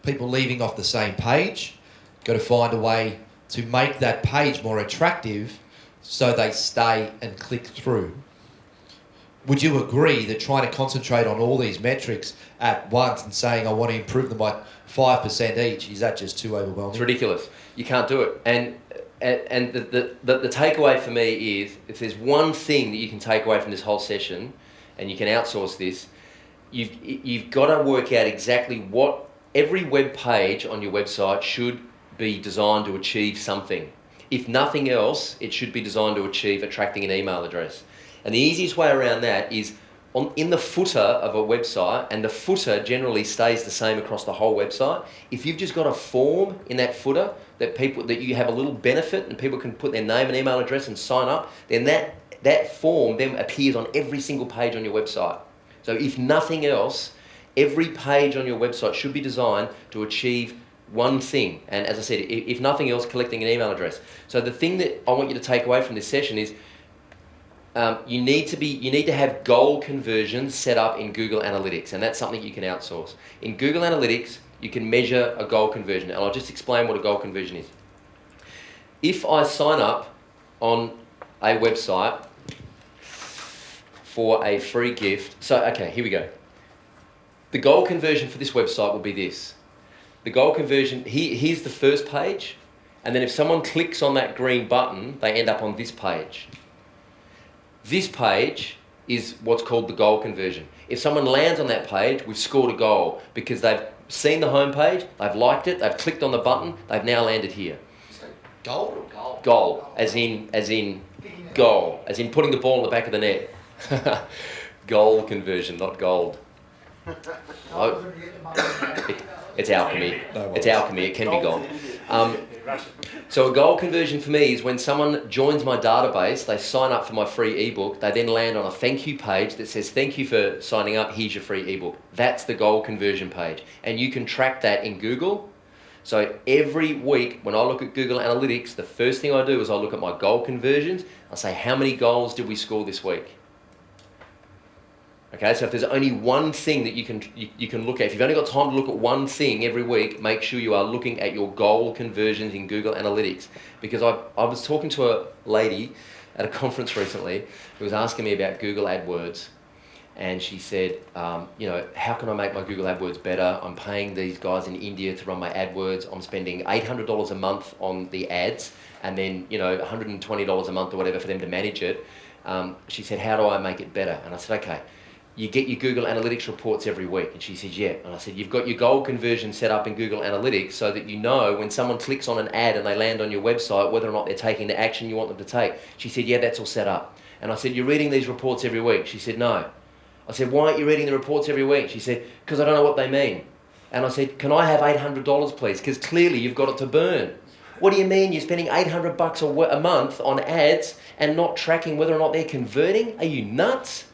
people leaving off the same page, got to find a way to make that page more attractive so they stay and click through. Would you agree that trying to concentrate on all these metrics at once and saying I want to improve them by 5% each, is that just too overwhelming? It's ridiculous. You can't do it. And the takeaway for me is, if there's one thing that you can take away from this whole session, and you can outsource this, you've got to work out exactly what every web page on your website should be designed to achieve something. If nothing else, it should be designed to achieve attracting an email address. And the easiest way around that is in the footer of a website, and the footer generally stays the same across the whole website. If you've just got a form in that footer that you have a little benefit and people can put their name and email address and sign up, then that form then appears on every single page on your website. So if nothing else, every page on your website should be designed to achieve one thing. And as I said, if nothing else, collecting an email address. So the thing that I want you to take away from this session is you need to have goal conversions set up in Google Analytics, and that's something you can outsource. In Google Analytics, you can measure a goal conversion, and I'll just explain what a goal conversion is. If I sign up on a website for a free gift, so okay, here we go. The goal conversion for this website will be this. The goal conversion, here's the first page, and then if someone clicks on that green button, they end up on this page. This page is what's called the goal conversion. If someone lands on that page, we've scored a goal because they've seen the home page, they've liked it, they've clicked on the button, they've now landed here. Goal or goal? Goal, as in goal, as in putting the ball in the back of the net. Goal conversion, not gold. Oh, it's alchemy. It's alchemy. It can be gold. So a goal conversion for me is when someone joins my database, they sign up for my free ebook, they then land on a thank you page that says, thank you for signing up, here's your free ebook. That's the goal conversion page. And you can track that in Google. So every week when I look at Google Analytics, the first thing I do is I look at my goal conversions. I say, how many goals did we score this week? Okay, so if there's only one thing that you can look at, if you've only got time to look at one thing every week, make sure you are looking at your goal conversions in Google Analytics. Because I was talking to a lady at a conference recently who was asking me about Google AdWords, and she said, you know, how can I make my Google AdWords better? I'm paying these guys in India to run my AdWords. I'm spending $800 a month on the ads, and then, you know, $120 a month or whatever for them to manage it. She said, how do I make it better? And I said, okay. You get your Google Analytics reports every week. And she said, yeah. And I said, you've got your goal conversion set up in Google Analytics so that you know when someone clicks on an ad and they land on your website, whether or not they're taking the action you want them to take. She said, yeah, that's all set up. And I said, you're reading these reports every week? She said, no. I said, why aren't you reading the reports every week? She said, because I don't know what they mean. And I said, can I have $800, please? Because clearly you've got it to burn. What do you mean you're spending $800 a month on ads and not tracking whether or not they're converting? Are you nuts?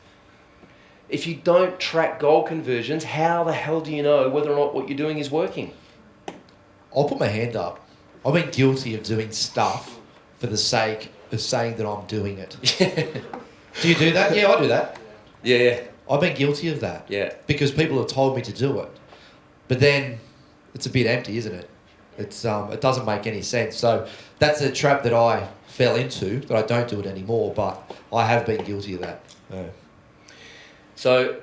If you don't track goal conversions, how the hell do you know whether or not what you're doing is working? I'll put my hand up. I've been guilty of doing stuff for the sake of saying that I'm doing it. Do you do that? Yeah, I do that. Yeah. I've been guilty of that. Yeah. Because people have told me to do it. But then it's a bit empty, isn't it? It's it doesn't make any sense. So that's a trap that I fell into, that I don't do it anymore, but I have been guilty of that. Yeah. So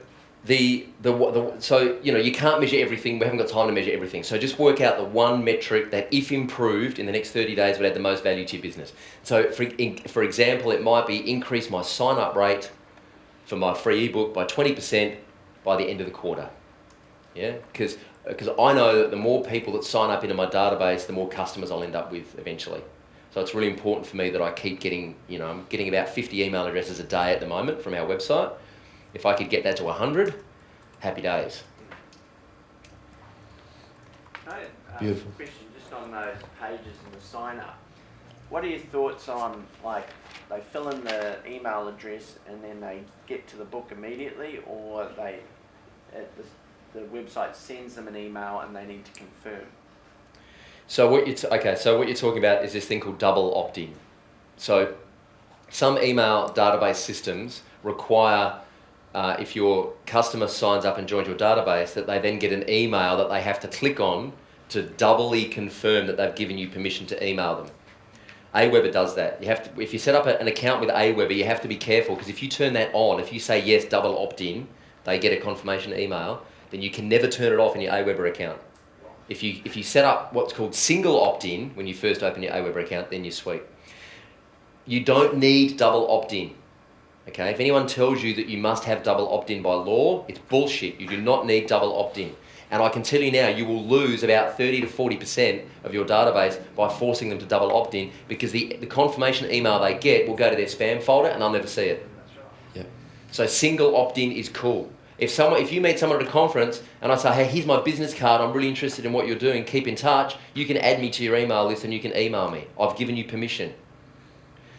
so you know, you can't measure everything. We haven't got time to measure everything. So just work out the one metric that, if improved in the next 30 days, would add the most value to your business. So for example, it might be increase my sign-up rate for my free ebook by 20% by the end of the quarter. Yeah, because I know that the more people that sign up into my database, the more customers I'll end up with eventually. So it's really important for me that I keep getting, you know, I'm getting about 50 email addresses a day at the moment from our website. If I could get that to 100, happy days. Beautiful. Question just on those pages and the sign up. What are your thoughts on, like, they fill in the email address and then they get to the book immediately, or the website sends them an email and they need to confirm? So what you're talking about is this thing called double opt-in. So some email database systems require, if your customer signs up and joins your database, that they then get an email that they have to click on to doubly confirm that they've given you permission to email them. Aweber does that. You have to, if you set up an account with Aweber, you have to be careful, because if you turn that on, if you say yes, double opt-in, they get a confirmation email, then you can never turn it off in your Aweber account. If you set up what's called single opt-in when you first open your Aweber account, then you're sweet. You don't need double opt-in. Okay, if anyone tells you that you must have double opt-in by law, it's bullshit. You do not need double opt-in. And I can tell you now, you will lose about 30 to 40% of your database by forcing them to double opt-in, because the confirmation email they get will go to their spam folder and they'll never see it. Yeah. So single opt-in is cool. If you meet someone at a conference and I say, hey, here's my business card, I'm really interested in what you're doing, keep in touch, you can add me to your email list and you can email me. I've given you permission.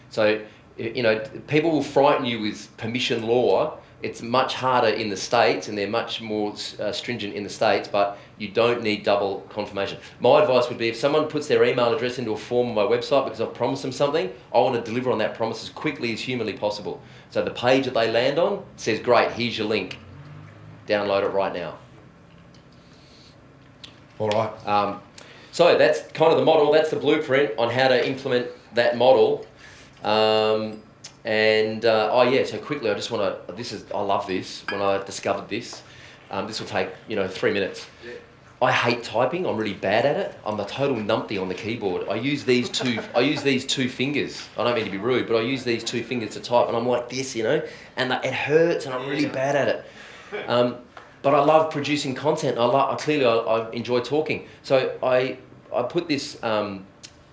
So, you know, people will frighten you with permission law. It's much harder in the States, and they're much more stringent in the States, but you don't need double confirmation. My advice would be, if someone puts their email address into a form on my website because I've promised them something, I want to deliver on that promise as quickly as humanly possible. So the page that they land on says, great, here's your link. Download it right now. All right. So that's kind of the model. That's the blueprint on how to implement that model. So quickly, I just want to, I love this. When I discovered this, this will take, 3 minutes. Yeah. I hate typing. I'm really bad at it. I'm a total numpty on the keyboard. I use these two fingers. I don't mean to be rude, but I use these two fingers to type, and I'm like this, and it hurts, and I'm really bad at it. But I love producing content. I enjoy talking. So I put this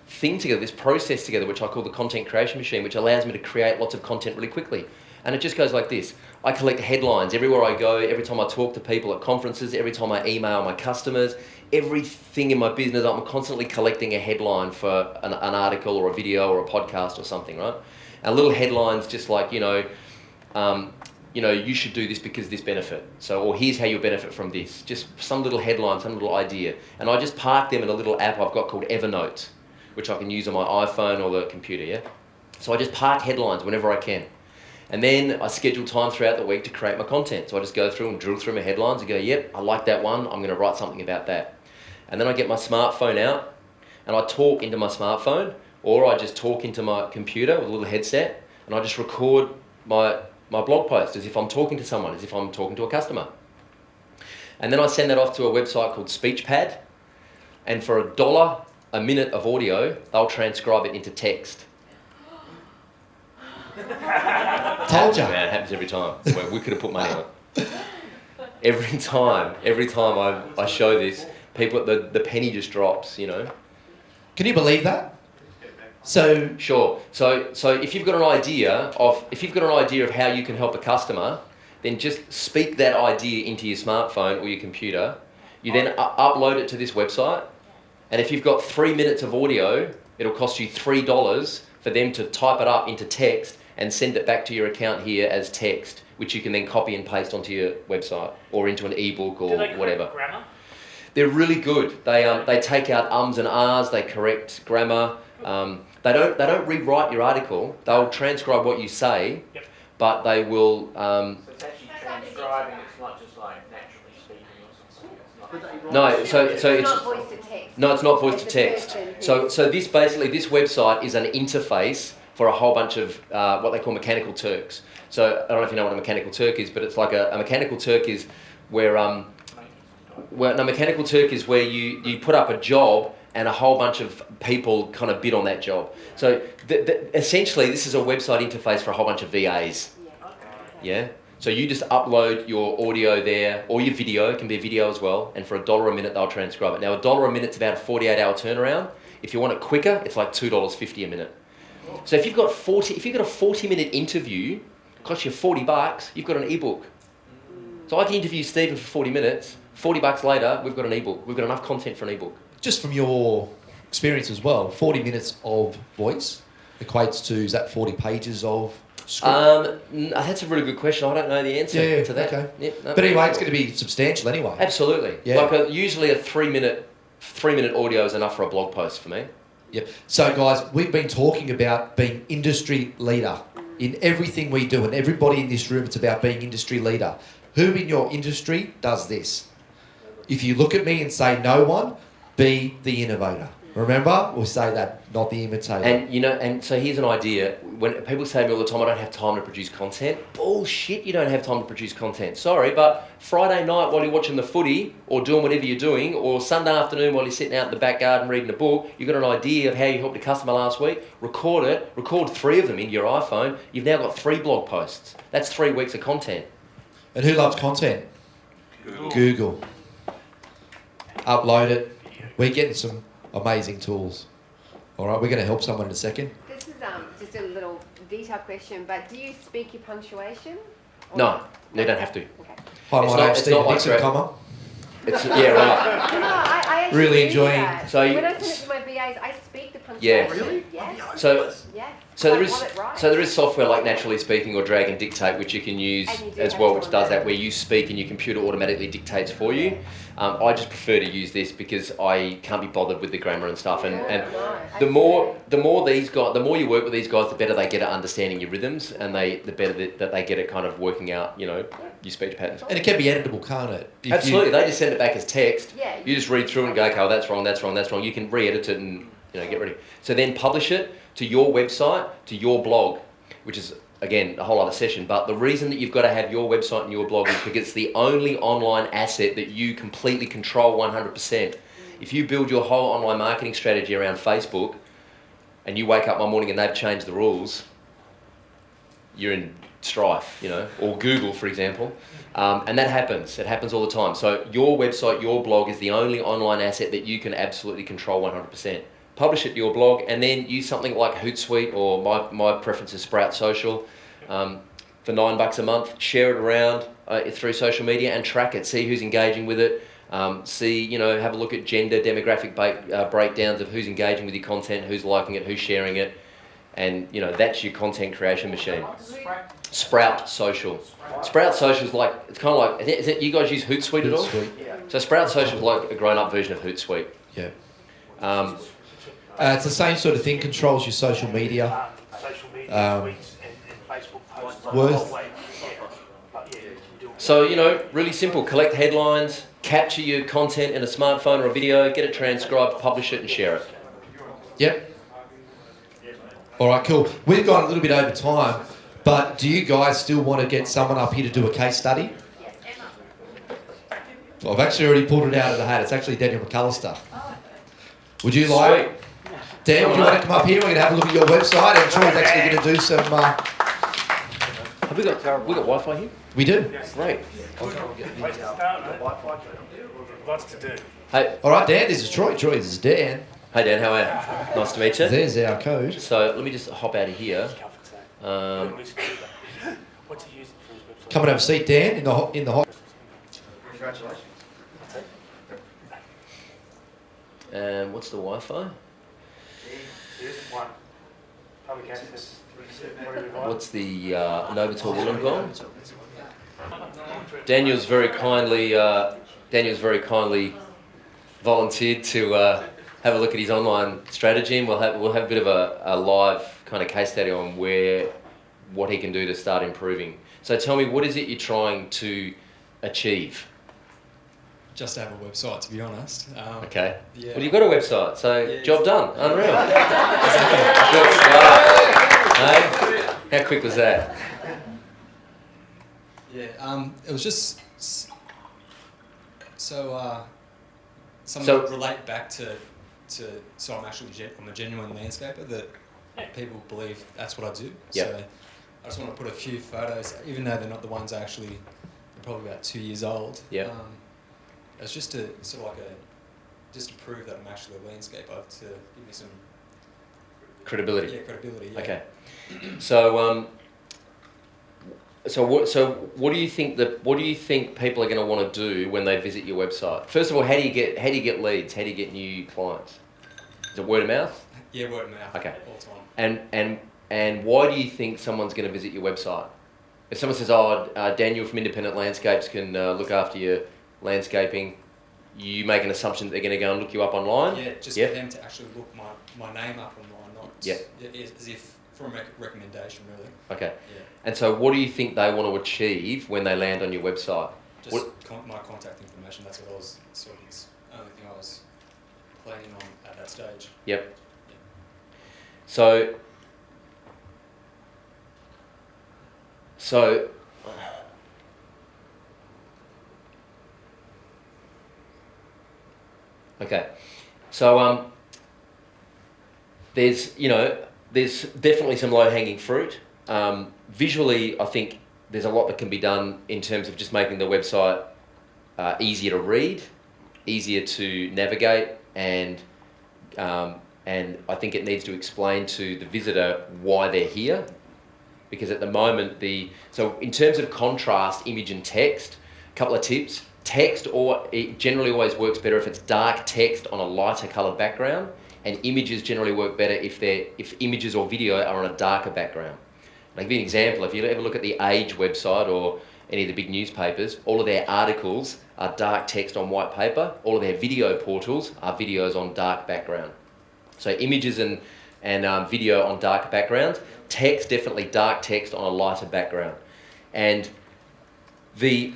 thing together, this process together, which I call the content creation machine, which allows me to create lots of content really quickly. And it just goes like this. I collect headlines everywhere I go, every time I talk to people at conferences, every time I email my customers, everything in my business, I'm constantly collecting a headline for an article or a video or a podcast or something, right? And little headlines just like, you should do this because this benefit. So, or here's how you'll benefit from this. Just some little headline, some little idea. And I just park them in a little app I've got called Evernote, which I can use on my iPhone or the computer, yeah? So I just park headlines whenever I can. And then I schedule time throughout the week to create my content. So I just go through and drill through my headlines and go, yep, I like that one. I'm going to write something about that. And then I get my smartphone out and I talk into my smartphone, or I just talk into my computer with a little headset, and I just record my blog post as if I'm talking to someone, as if I'm talking to a customer. And then I send that off to a website called SpeechPad, and for $1 a minute of audio, they'll transcribe it into text. Told ya. Man, it happens every time. We could have put money on it. Every time I show this, people, the penny just drops, you know. Can you believe that? So Sure. So if you've got an idea of how you can help a customer, then just speak that idea into your smartphone or your computer. You then upload it to this website, and if you've got 3 minutes of audio, it'll cost you $3 for them to type it up into text and send it back to your account here as text, which you can then copy and paste onto your website or into an ebook or Do they correct whatever. grammar? They're really good. They take out ums and ahs. They correct grammar. They don't rewrite your article. They'll transcribe what you say, Yep. but they will. So it's actually transcribing, it's not just like naturally speaking or something. It's not No, so It's it's not voice to text. no, it's not voice It's to the text. person So this website is an interface for a whole bunch of what they call mechanical Turks. So I don't know if you know what a mechanical Turk is, but it's like a mechanical Turk is where mechanical Turk is where you put up a job and a whole bunch of people kind of bid on that job. So essentially, this is a website interface for a whole bunch of VAs. Yeah. So you just upload your audio there, or your video. It can be a video as well. And for $1 a minute, they'll transcribe it. Now, $1 a minute's about a 48-hour turnaround. If you want it quicker, it's like $2.50 a minute. So if you've got a 40-minute interview, costs you $40. You've got an ebook. So I can interview Stephen for 40 minutes. $40 later, we've got an ebook. We've got enough content for an ebook. just from your experience as well, 40 minutes of voice equates to, is that 40 pages of script? That's a really good question. I don't know the answer to that. Okay. Yep, no. But anyway, it's going to be substantial anyway. Absolutely. Yeah. Like usually a 3-minute audio is enough for a blog post for me. Yep. So guys, we've been talking about being industry leader in everything we do, and everybody in this room, it's about being industry leader. Who in your industry does this? If you look at me and say no one, be the innovator. Remember, we'll say that, not the imitator. And so here's an idea. When people say to me all the time, I don't have time to produce content. Bullshit, you don't have time to produce content. Sorry, but Friday night while you're watching the footy or doing whatever you're doing, or Sunday afternoon while you're sitting out in the back garden reading a book, you've got an idea of how you helped a customer last week, record it, record 3 of them into your iPhone. You've now got 3 blog posts. That's 3 weeks of content. And who loves content? Google. Upload it. We're getting some amazing tools. All right, we're going to help someone in a second. This is just a little detail question, but do you speak your punctuation? Or No, you don't have to. Okay. Hi, It's my not- name's it's Stephen not like Dixon, great- comma. It's, yeah, right. No, I actually Really do enjoying- that. So you- when I send it to my VAs, I speak the Yeah. punctuation. Really? Yes. So Yes. So I there is want it right. so there is software like Naturally Speaking or Drag and Dictate, which you can use And you do as have well, to which does that, remember. where you speak and your computer automatically dictates for you. I just prefer to use this because I can't be bothered with the grammar and stuff. And the more you work with these guys, the better they get at understanding your rhythms, and the better that they get at kind of working out, your speech patterns. And it can be editable, can't it? If Absolutely, they just send it back as text. Yeah. You just read through it and go, okay, well, that's wrong, that's wrong, that's wrong. You can re-edit it and get ready. So then publish it to your website, to your blog, which is again a whole other session. But the reason that you've got to have your website and your blog is because it's the only online asset that you completely control 100%. If you build your whole online marketing strategy around Facebook, and you wake up one morning and they've changed the rules, you're in strife, or Google, for example. And that happens. It happens all the time. So your website, your blog is the only online asset that you can absolutely control 100%. Publish it to your blog and then use something like Hootsuite, or my preference is Sprout Social. For $9 a month, share it around through social media and track it. See who's engaging with it. Have a look at gender demographic breakdowns of who's engaging with your content, who's liking it, who's sharing it. And, that's your content creation machine. Sprout Social. Sprout Social is like, it's kind of like, is it you guys use Hootsuite at all? Hootsuite. So Sprout Social is like a grown-up version of Hootsuite. Yeah. Um, It's the same sort of thing, controls your social media. Social media, Um, tweets and Facebook posts worth. Oh, wait, yeah. But yeah, you can do it. So, you know, really simple. Collect headlines, capture your content in a smartphone or a video, get it transcribed, publish it and share it. Yep. All right, cool. We've gone a little bit over time, but do you guys still want to get someone up here to do a case study? Yeah, Emma. Well, I've actually already pulled it out of the hat. It's actually Daniel McAllister. Would you like? Sweet. Dan, would you want to come up here? We're going to have a look at your website. I'm sure he's actually going to do some... Have we got Wi-Fi here? we do. Great. Place to start, mate. Lots to do. Hey, All right, Dan, this is Troy. Troy, this is Dan. hey Dan, how are you? Nice to meet you. There's our code. So let me just hop out of here. What's he using for his website? Come and have a seat, Dan, in the hot... Congratulations. And what's the Wi-Fi? Here's one. Public access. Whatever you like. What's the Novator Wollongong? Daniel's very kindly volunteered to have a look at his online strategy, and we'll have a bit of a live kind of case study on what he can do to start improving. So tell me, what is it you're trying to achieve? Just to have a website, to be honest. Okay. Yeah. Well, you've got a website, so Yeah. job done. Unreal. Good stuff. Hey? How quick was that? Yeah. It was just so So- relate back to so I'm a genuine landscaper that people believe that's what I do. Yep. So I just want to put a few photos, even though they're not the ones they're probably about 2 years old. Yep. It's just to sort of just to prove that I'm actually a landscaper, to give me some Credibility. credibility. Yeah. Okay. So what do you think people are going to want to do when they visit your website? First of all, how do you get leads? How do you get new clients? Is it word of mouth? Yeah, word of mouth. Okay. All the time. And why do you think someone's going to visit your website? If someone says, Daniel from Independent Landscapes can look after your landscaping, you make an assumption that they're going to go and look you up online? Yeah, just Yep. for them to actually look my name up online, not Yep. as if for a recommendation, really. Okay. Yeah. And so what do you think they want to achieve when they land on your website? Just What- my contact information, that's what I was sort of the only thing I was planning on at that stage. Yep. So okay. So there's definitely some low-hanging fruit. Visually, I think there's a lot that can be done in terms of just making the website easier to read, easier to navigate, and I think it needs to explain to the visitor why they're here. Because at the moment, so in terms of contrast, image and text, a couple of tips. Text, it generally always works better if it's dark text on a lighter coloured background, and images generally work better if images or video are on a darker background. I'll give you an example. If you ever look at the Age website or any of the big newspapers, all of their articles are dark text on white paper. All of their video portals are videos on dark background. So images and video on dark backgrounds. Text, definitely dark text on a lighter background. And the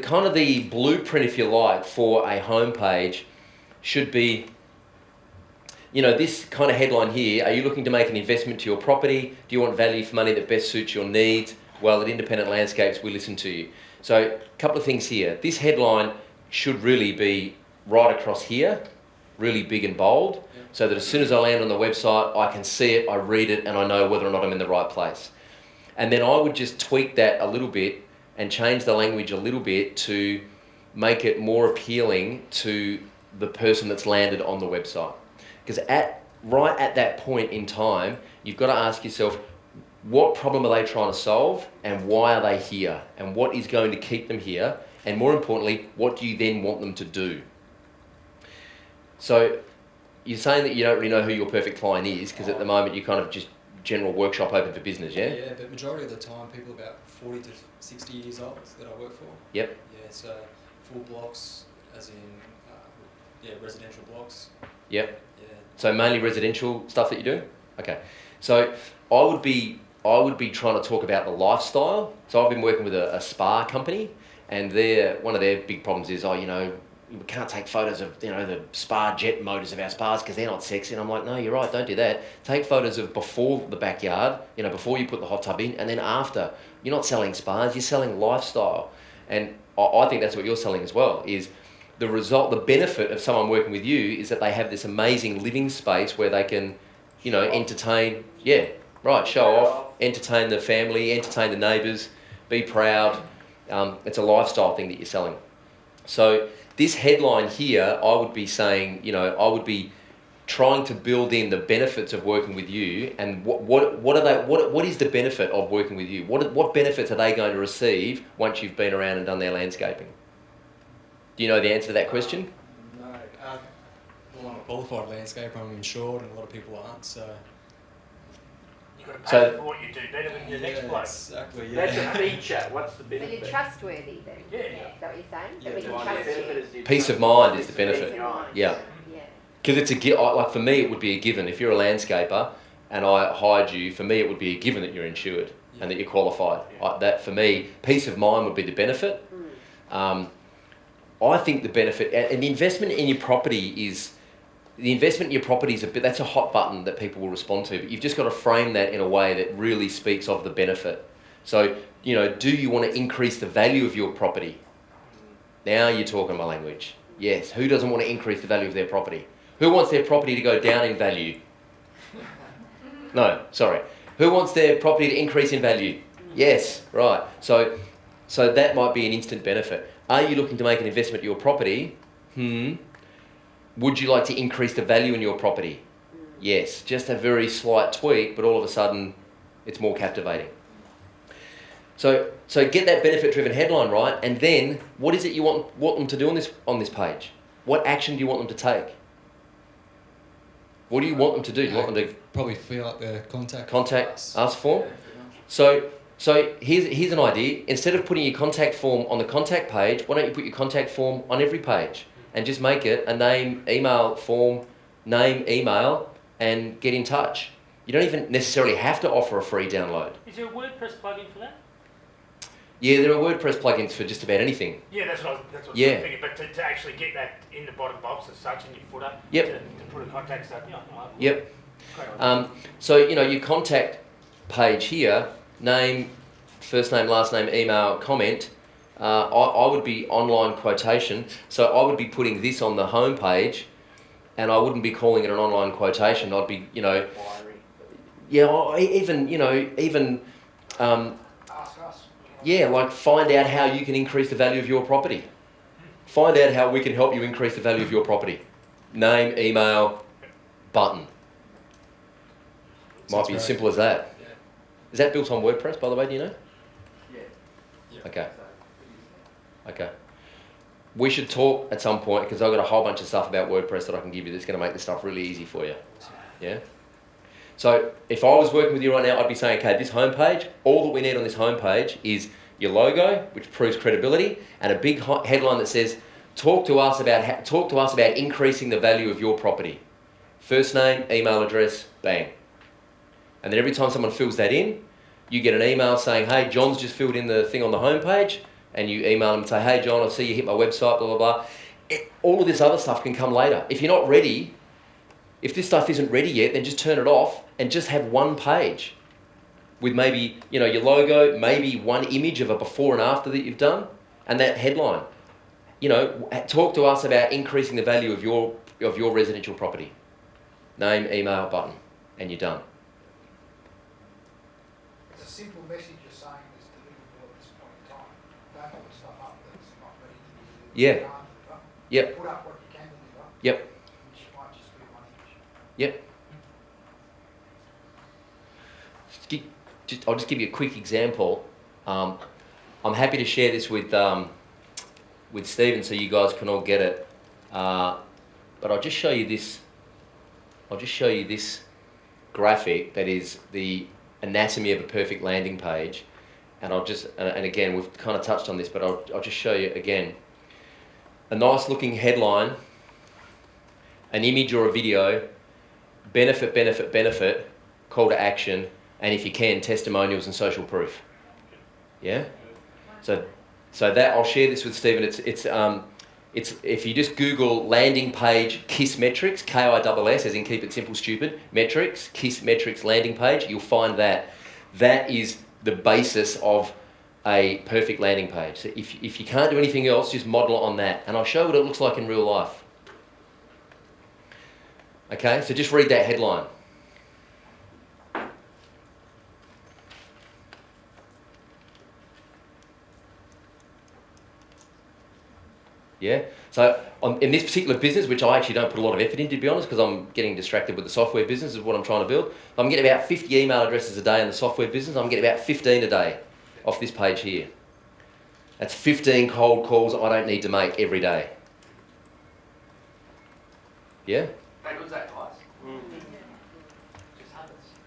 kind of the blueprint, if you like, for a homepage should be, this kind of headline here: are you looking to make an investment to your property? Do you want value for money that best suits your needs? Well, at Independent Landscapes, we listen to you. So a couple of things here. This headline should really be right across here, really big and bold, so that as soon as I land on the website, I can see it, I read it, and I know whether or not I'm in the right place. And then I would just tweak that a little bit and change the language a little bit to make it more appealing to the person that's landed on the website. Because right at that point in time, you've got to ask yourself, what problem are they trying to solve, and why are they here, and what is going to keep them here, and more importantly, what do you then want them to do? So you're saying that you don't really know who your perfect client is, because at the moment you're kind of just general workshop open for business, yeah? Yeah, but majority of the time, people about 40 to 60 years old that I work for. Yep. Yeah, so full blocks, as in residential blocks. Yep. Yeah. So mainly residential stuff that you do? Okay. So I would be I would be trying to talk about the lifestyle. So I've been working with a spa company, and one of their big problems is, we can't take photos of, the spa jet motors of our spas because they're not sexy. And I'm like, no, you're right, don't do that. Take photos of before the backyard, before you put the hot tub in, and then after. You're not selling spas, you're selling lifestyle. And I think that's what you're selling as well, is the benefit of someone working with you is that they have this amazing living space where they can, entertain, show off, entertain the family, entertain the neighbours, be proud. It's a lifestyle thing that you're selling. So this headline here, I would be saying, I would be trying to build in the benefits of working with you, and what is the benefit of working with you? What benefits are they going to receive once you've been around and done their landscaping? Do you know the answer to that question? No, well, I'm a qualified landscaper, I'm insured, and a lot of people aren't, so... You've got to pay So- for what you do better than the next bloke. Exactly, That's yeah. a feature. What's the But benefit? you're trustworthy then? Yeah. Is that what you're saying? Yeah, That we the can Well, trust the benefit you? is the Peace of mind is the Peace benefit. of mind. Yeah. Yeah. Because like for me, it would be a given. If you're a landscaper and I hired you, for me, it would be a given that you're insured and that you're qualified. That, for me, peace of mind would be the benefit. I think the benefit, and the investment in your property is that's a hot button that people will respond to, but you've just got to frame that in a way that really speaks of the benefit. So, do you want to increase the value of your property? Now you're talking my language. Yes. Who doesn't want to increase the value of their property? Who wants their property to go down in value? No, sorry. Who wants their property to increase in value? Yes, right. So that might be an instant benefit. Are you looking to make an investment in your property? Would you like to increase the value in your property? Yes. Just a very slight tweak, but all of a sudden, it's more captivating. So get that benefit-driven headline right, and then what is it you want them to do on this page? What action do you want them to take? What do you want them to do? Do you want them to Probably fill out the contact us form? So here's an idea. Instead of putting your contact form on the contact page, why don't you put your contact form on every page and just make it a name, email form, name, email, and get in touch. You don't even necessarily have to offer a free download. Is there a WordPress plugin for that? Yeah, there are WordPress plugins for just about anything. Yeah, that's what I was Yeah. thinking. But to actually get that in the bottom box as such in your footer, Yep. to put a contact stuff, Yep. Great. So, your contact page here, name, first name, last name, email, comment, I would be online quotation. So I would be putting this on the home page, and I wouldn't be calling it an online quotation. I'd be, even, Ask us. like find out how you can increase the value of your property. Find out how we can help you increase the value of your property. Name, email, button. Might Sounds be as great. simple as that. Yeah. Is that built on WordPress, by the way, do you know? Yeah. Okay. Okay. We should talk at some point, because I've got a whole bunch of stuff about WordPress that I can give you that's going to make this stuff really easy for you. Yeah? So if I was working with you right now, I'd be saying, okay, this homepage, all that we need on this homepage is your logo, which proves credibility, and a big headline that says, talk to us about increasing the value of your property. First name, email address, bang. And then every time someone fills that in, you get an email saying, hey, John's just filled in the thing on the homepage, and you email them and say, hey, John, I see you hit my website, blah, blah, blah. All of this other stuff can come later. If you're not ready, if this stuff isn't ready yet, then just turn it off and just have one page with maybe, your logo, maybe one image of a before and after that you've done, and that headline. Talk to us about increasing the value of your residential property. Name, email, button, and you're done. It's a simple message you're saying is deliverable at this point in time. Don't put stuff up that's not ready to be delivered. Yeah. You can't deliver. Yep. Put up what you can deliver. Yep. Which might just be one image. Yep. I'll just give you a quick example. I'm happy to share this with Stephen so you guys can all get it. But I'll just show you this. I'll just show you this graphic that is the anatomy of a perfect landing page. And and again, we've kind of touched on this, but I'll just show you again. A nice looking headline, an image or a video, benefit, benefit, benefit, call to action, and if you can, testimonials and social proof. Yeah. So that I'll share this with Stephen. It's if you just Google landing page KISS metrics, KISS as in keep it simple stupid metrics, KISS metrics landing page, you'll find that is the basis of a perfect landing page. So if you can't do anything else, just model it on that, and I'll show what it looks like in real life. Okay, so just read that headline. Yeah. So in this particular business, which I actually don't put a lot of effort into, to be honest, because I'm getting distracted with the software business is what I'm trying to build. I'm getting about 50 email addresses a day in the software business. I'm getting about 15 a day off this page here. That's 15 cold calls I don't need to make every day. Yeah? How good's that, guys?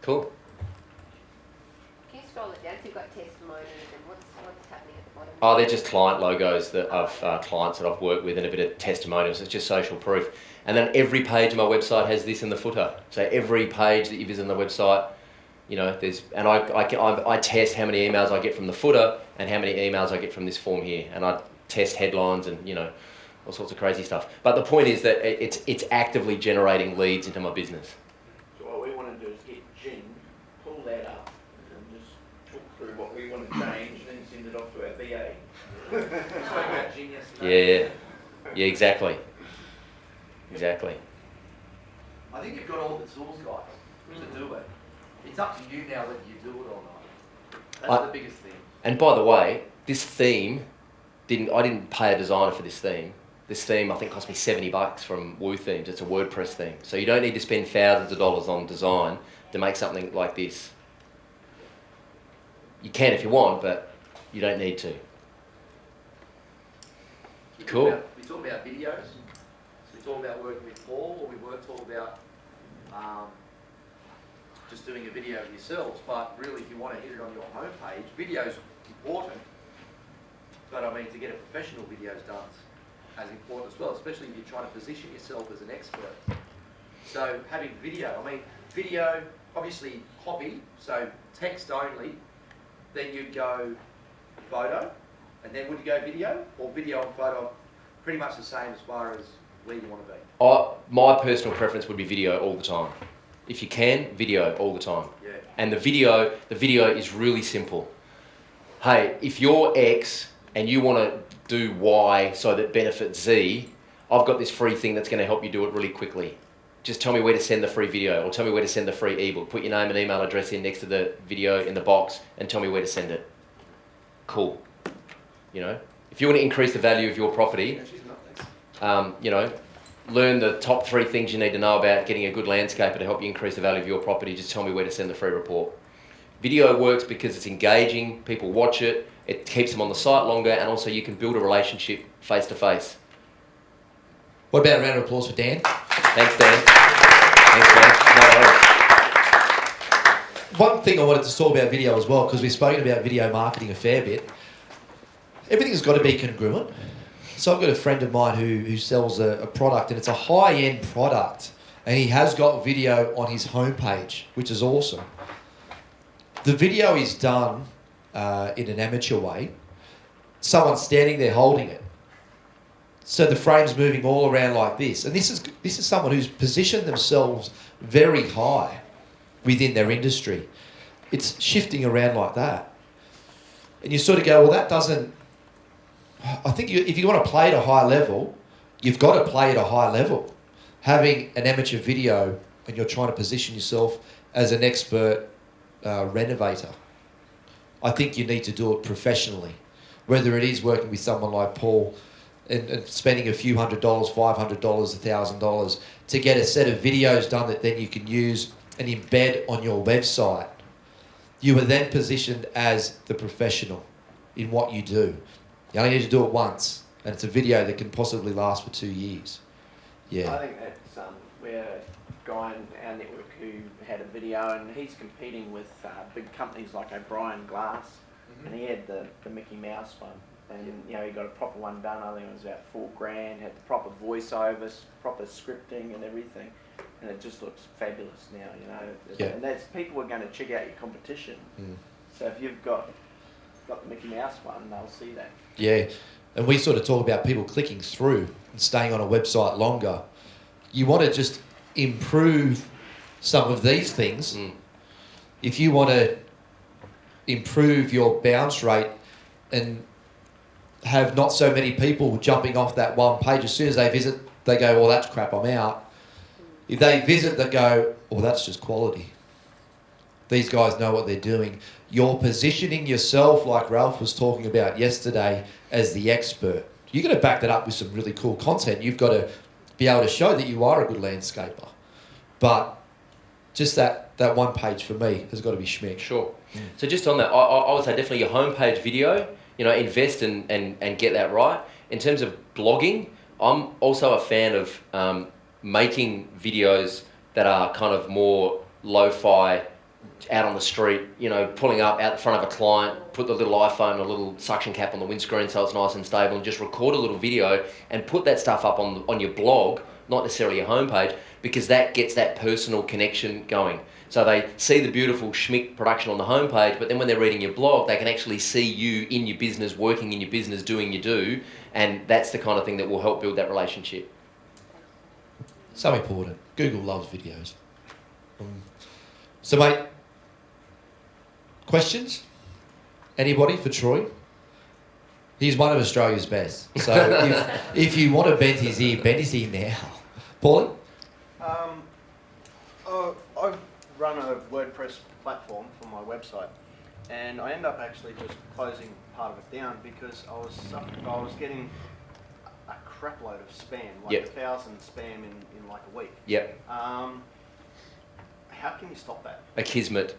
Cool. Can you scroll it down? So you've got testimonials and what's happening at the bottom? Oh, they're just client logos that of clients that I've worked with and a bit of testimonials. It's just social proof. And then every page of my website has this in the footer. So every page that you visit on the website, you know, I test how many emails I get from the footer and how many emails I get from this form here. And I test headlines and, you know, all sorts of crazy stuff. But the point is that it's actively generating leads into my business. So what we want to do is get Jim, pull that up, and just talk through what we want to change, and then send it off to our BA. Spoke about Jim yesterday. Yeah, exactly. Exactly. I think you've got all the tools, guys, to do it. It's up to you now whether you do it or not. That's the biggest thing. And by the way, this theme, I didn't pay a designer for this theme. This theme I think cost me $70 from Woo Themes. It's a WordPress theme. So you don't need to spend thousands of dollars on design to make something like this. You can if you want, but you don't need to. Cool. We talk about videos. So we talk about working with Paul, or we talk about just doing a video of yourselves. But really, if you want to hit it on your homepage, video's important. But I mean, to get a professional video's done as important as well, especially if you're trying to position yourself as an expert. So having video, I mean, video, obviously copy, so text only, then you'd go photo, and then would you go video, or video and photo, pretty much the same as far as where you want to be? My personal preference would be video all the time. If you can, video all the time. Yeah. And the video is really simple. Hey, if you're X and you want to do Y so that benefits Z, I've got this free thing that's going to help you do it really quickly. Just tell me where to send the free video, or tell me where to send the free ebook. Put your name and email address in next to the video in the box and tell me where to send it. Cool. You know, if you want to increase the value of your property, you know, learn the top 3 things you need to know about getting a good landscaper to help you increase the value of your property. Just tell me where to send the free report. Video works because it's engaging, people watch it, it keeps them on the site longer, and also you can build a relationship face to face. What about a round of applause for Dan? Thanks, Dan. Thanks, Dan. No worries. One thing I wanted to talk about video as well, because we've spoken about video marketing a fair bit. Everything's got to be congruent. So I've got a friend of mine who sells a product, and it's a high-end product, and he has got video on his homepage, which is awesome. The video is done in an amateur way. Someone's standing there holding it. So the frame's moving all around like this. And this is someone who's positioned themselves very high within their industry. It's shifting around like that. And you sort of go, well, that doesn't... I think if you want to play at a high level, you've got to play at a high level. Having an amateur video and you're trying to position yourself as an expert renovator, I think you need to do it professionally. Whether it is working with someone like Paul and spending a few $100, $500, $1,000 to get a set of videos done that then you can use and embed on your website, you are then positioned as the professional in what you do. You only need to do it once, and it's a video that can possibly last for 2 years. Yeah. I think that's we're a guy in our network who had a video, and he's competing with big companies like O'Brien Glass, and he had the Mickey Mouse one, and you know, he got a proper one done. I think it was about $4,000. Had the proper voiceovers, proper scripting, and everything. and it just looks fabulous now, you know. Yeah. And that's, people are going to check out your competition. Mm. So if you've got the Mickey Mouse one, they'll see that. Yeah, and we sort of talk about people clicking through and staying on a website longer. You want to just improve some of these things. If you want to improve your bounce rate and have not so many people jumping off that one page, as soon as they visit, they go, well, that's crap, I'm out. If they visit, they go, oh, that's just quality. These guys know what they're doing. You're positioning yourself, like Ralph was talking about yesterday, as the expert. You've got to back that up with some really cool content. You've got to be able to show that you are a good landscaper. But just that one page for me has got to be schmick. Sure. So just on that, I would say definitely your homepage video, you know, invest and get that right. In terms of blogging, I'm also a fan of making videos that are kind of more lo-fi, out on the street, you know, pulling up out the front of a client, put the little iPhone, a little suction cap on the windscreen so it's nice and stable, and just record a little video and put that stuff up on your blog, not necessarily your homepage, because that gets that personal connection going. So they see the beautiful schmick production on the homepage, but then when they're reading your blog, they can actually see you in your business, working in your business, doing your do, and that's the kind of thing that will help build that relationship. So important. Google loves videos. So, mate, questions? Anybody for Troy? He's one of Australia's best. So if you want to bend his ear now. Paulie? I run a WordPress platform for my website, and I end up actually just closing part of it down because I was getting a crap load of spam, like 1,000 spam in like a week. Yep. How can you stop that? Akismet.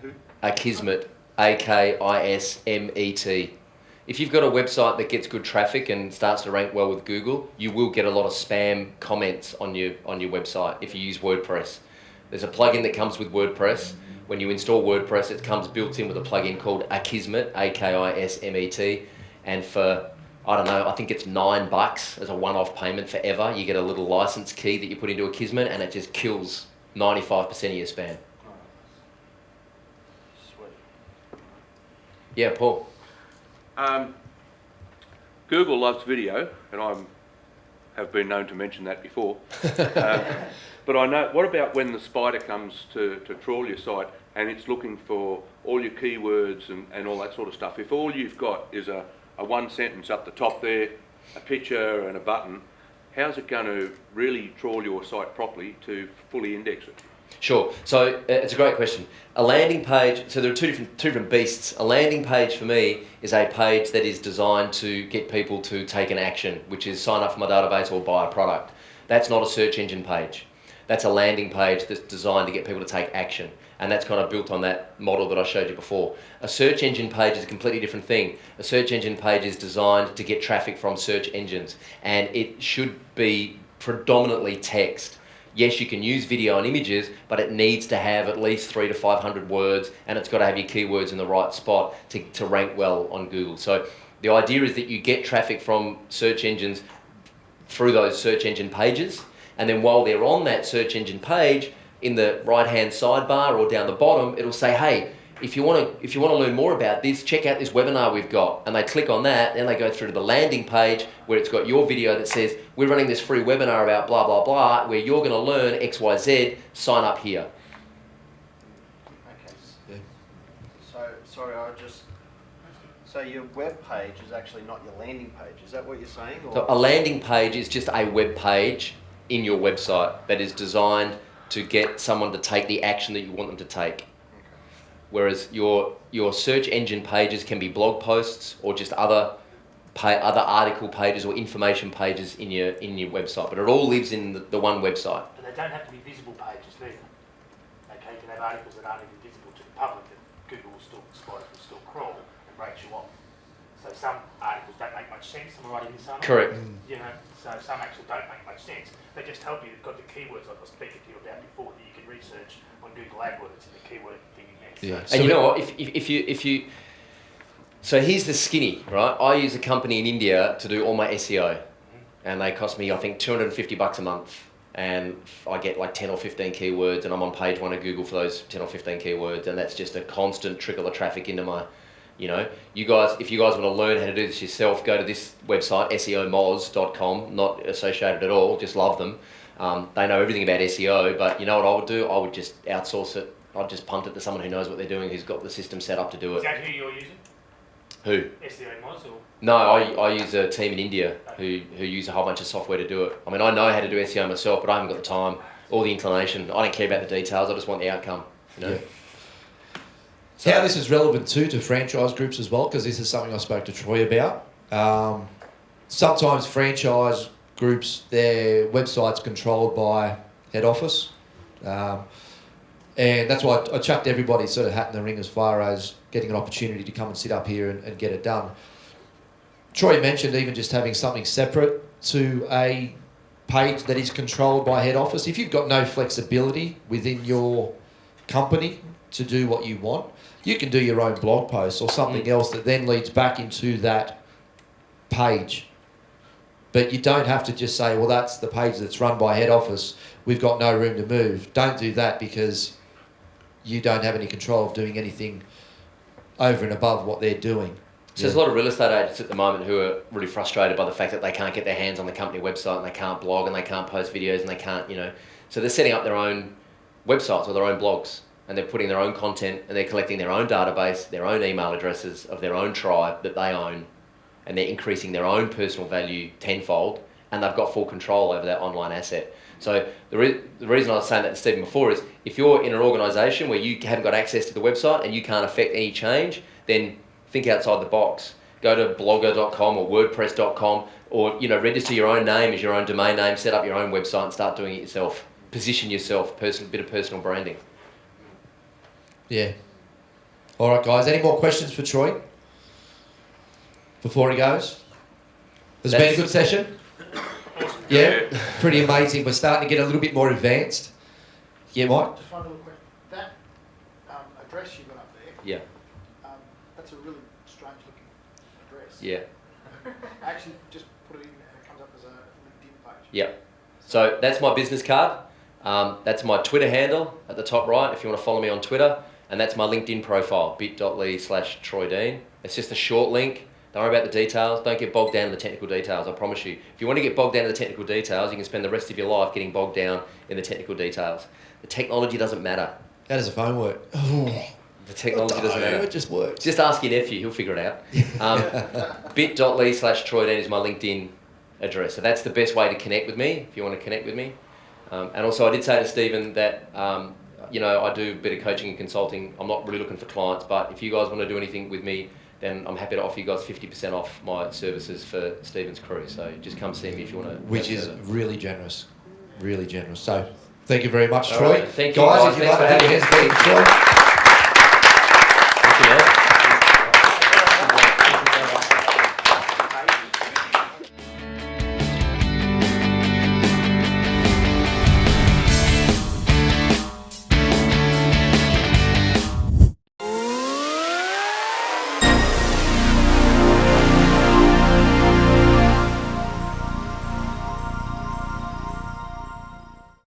Who? Akismet. AKISMET. If you've got a website that gets good traffic and starts to rank well with Google, you will get a lot of spam comments on your website if you use WordPress. There's a plugin that comes with WordPress. When you install WordPress, it comes built in with a plugin called Akismet, AKISMET, and for, I don't know, I think it's $9 as a one-off payment forever. You get a little license key that you put into Akismet, and it just kills 95% of your spam. Sweet. Yeah, Paul. Google loves video, and I have been known to mention that before. But I know, what about when the spider comes to trawl your site and it's looking for all your keywords and all that sort of stuff? If all you've got is a one sentence up the top there, a picture and a button, how's it going to really trawl your site properly to fully index it? Sure. So it's a great question. A landing page, so there are two different beasts. A landing page for me is a page that is designed to get people to take an action, which is sign up for my database or buy a product. That's not a search engine page. That's a landing page that's designed to get people to take action. And that's kind of built on that model that I showed you before. A search engine page is a completely different thing. A search engine page is designed to get traffic from search engines, and it should be predominantly text. Yes, you can use video and images, but it needs to have at least 300 to 500 words, and it's got to have your keywords in the right spot to rank well on Google. So the idea is that you get traffic from search engines through those search engine pages, and then while they're on that search engine page, in the right-hand sidebar or down the bottom, it'll say, hey, if you want to learn more about this, check out this webinar we've got. And they click on that, then they go through to the landing page where it's got your video that says, we're running this free webinar about blah, blah, blah, where you're going to learn X, Y, Z, sign up here. Okay. Yeah. So your web page is actually not your landing page. Is that what you're saying? Or? So a landing page is just a web page in your website that is designed to get someone to take the action that you want them to take. Whereas your search engine pages can be blog posts or just other article pages or information pages in your website, but it all lives in the one website. But they don't have to be visible pages neither. Okay, you can have articles that aren't even visible to the public that Google will still, spiders will still crawl and breaks you off. So some articles don't make much sense, am I right in saying? Correct. You know, so some actually don't make much sense. They just help you. They've got the keywords like I was speaking to you about before that you can research on Google AdWords and the keyword thing next. Yeah. And you know what? If you, so here's the skinny, right? I use a company in India to do all my SEO, and they cost me I think $250 a month. and I get like 10 or 15 keywords, and I'm on page 1 of Google for those 10 or 15 keywords, and that's just a constant trickle of traffic into my, you know, you guys, if you guys want to learn how to do this yourself, go to this website, seomoz.com, not associated at all, just love them. They know everything about SEO, but you know what I would do? I would just outsource it. I'd just punt it to someone who knows what they're doing, who's got the system set up to do Is it. that who you're using? Who? SEO Moz or? No, I use a team in India who use a whole bunch of software to do it. I mean, I know how to do SEO myself, but I haven't got the time or the inclination. I don't care about the details. I just want the outcome. You know. Yeah. So, How this is relevant too to franchise groups as well, because this is something I spoke to Troy about. Sometimes franchise groups, their website's controlled by head office. And that's why I chucked everybody's sort of hat in the ring as far as getting an opportunity to come and sit up here and get it done. Troy mentioned even just having something separate to a page that is controlled by head office. If you've got no flexibility within your company to do what you want, you can do your own blog post or something else that then leads back into that page. But you don't have to just say, well, that's the page that's run by head office. We've got no room to move. Don't do that, because you don't have any control of doing anything over and above what they're doing. So there's a lot of real estate agents at the moment who are really frustrated by the fact that they can't get their hands on the company website, and they can't blog, and they can't post videos, and they can't, you know. So they're setting up their own websites or their own blogs, and they're putting their own content, and they're collecting their own database, their own email addresses of their own tribe that they own, and they're increasing their own personal value tenfold, and they've got full control over that online asset. So the reason I was saying that to Stephen before is, if you're in an organisation where you haven't got access to the website and you can't affect any change, then think outside the box. Go to blogger.com or wordpress.com, or, you know, register your own name as your own domain name, set up your own website and start doing it yourself. Position yourself, bit of personal branding. Yeah. All right, guys. Any more questions for Troy before he goes? Has it been a good session? Yeah, pretty amazing. We're starting to get a little bit more advanced. Yeah, Mike? Just one little question. That address you got up there, Yeah. that's a really strange looking address. Yeah. I actually just put it in and it comes up as a LinkedIn page. Yeah. So that's my business card. That's my Twitter handle at the top right if you want to follow me on Twitter. And that's my LinkedIn profile, bit.ly/Troy Dean. It's just a short link. Don't worry about the details. Don't get bogged down in the technical details, I promise you. If you want to get bogged down in the technical details, you can spend the rest of your life getting bogged down in the technical details. The technology doesn't matter. How does the phone work? The technology doesn't matter. It just works. Just ask your nephew, he'll figure it out. Bit.ly/Troy Dean is my LinkedIn address. So that's the best way to connect with me, if you want to connect with me. And also I did say to Stephen that, you know, I do a bit of coaching and consulting. I'm not really looking for clients, but if you guys want to do anything with me, then I'm happy to offer you guys 50% off my services for Stephen's crew. So just come see me if you want to. Which is really generous. Really generous. So thank you very much, All Troy. right. Thank you, guys. guys. If you'd Thanks like for to having put your hands together for Troy.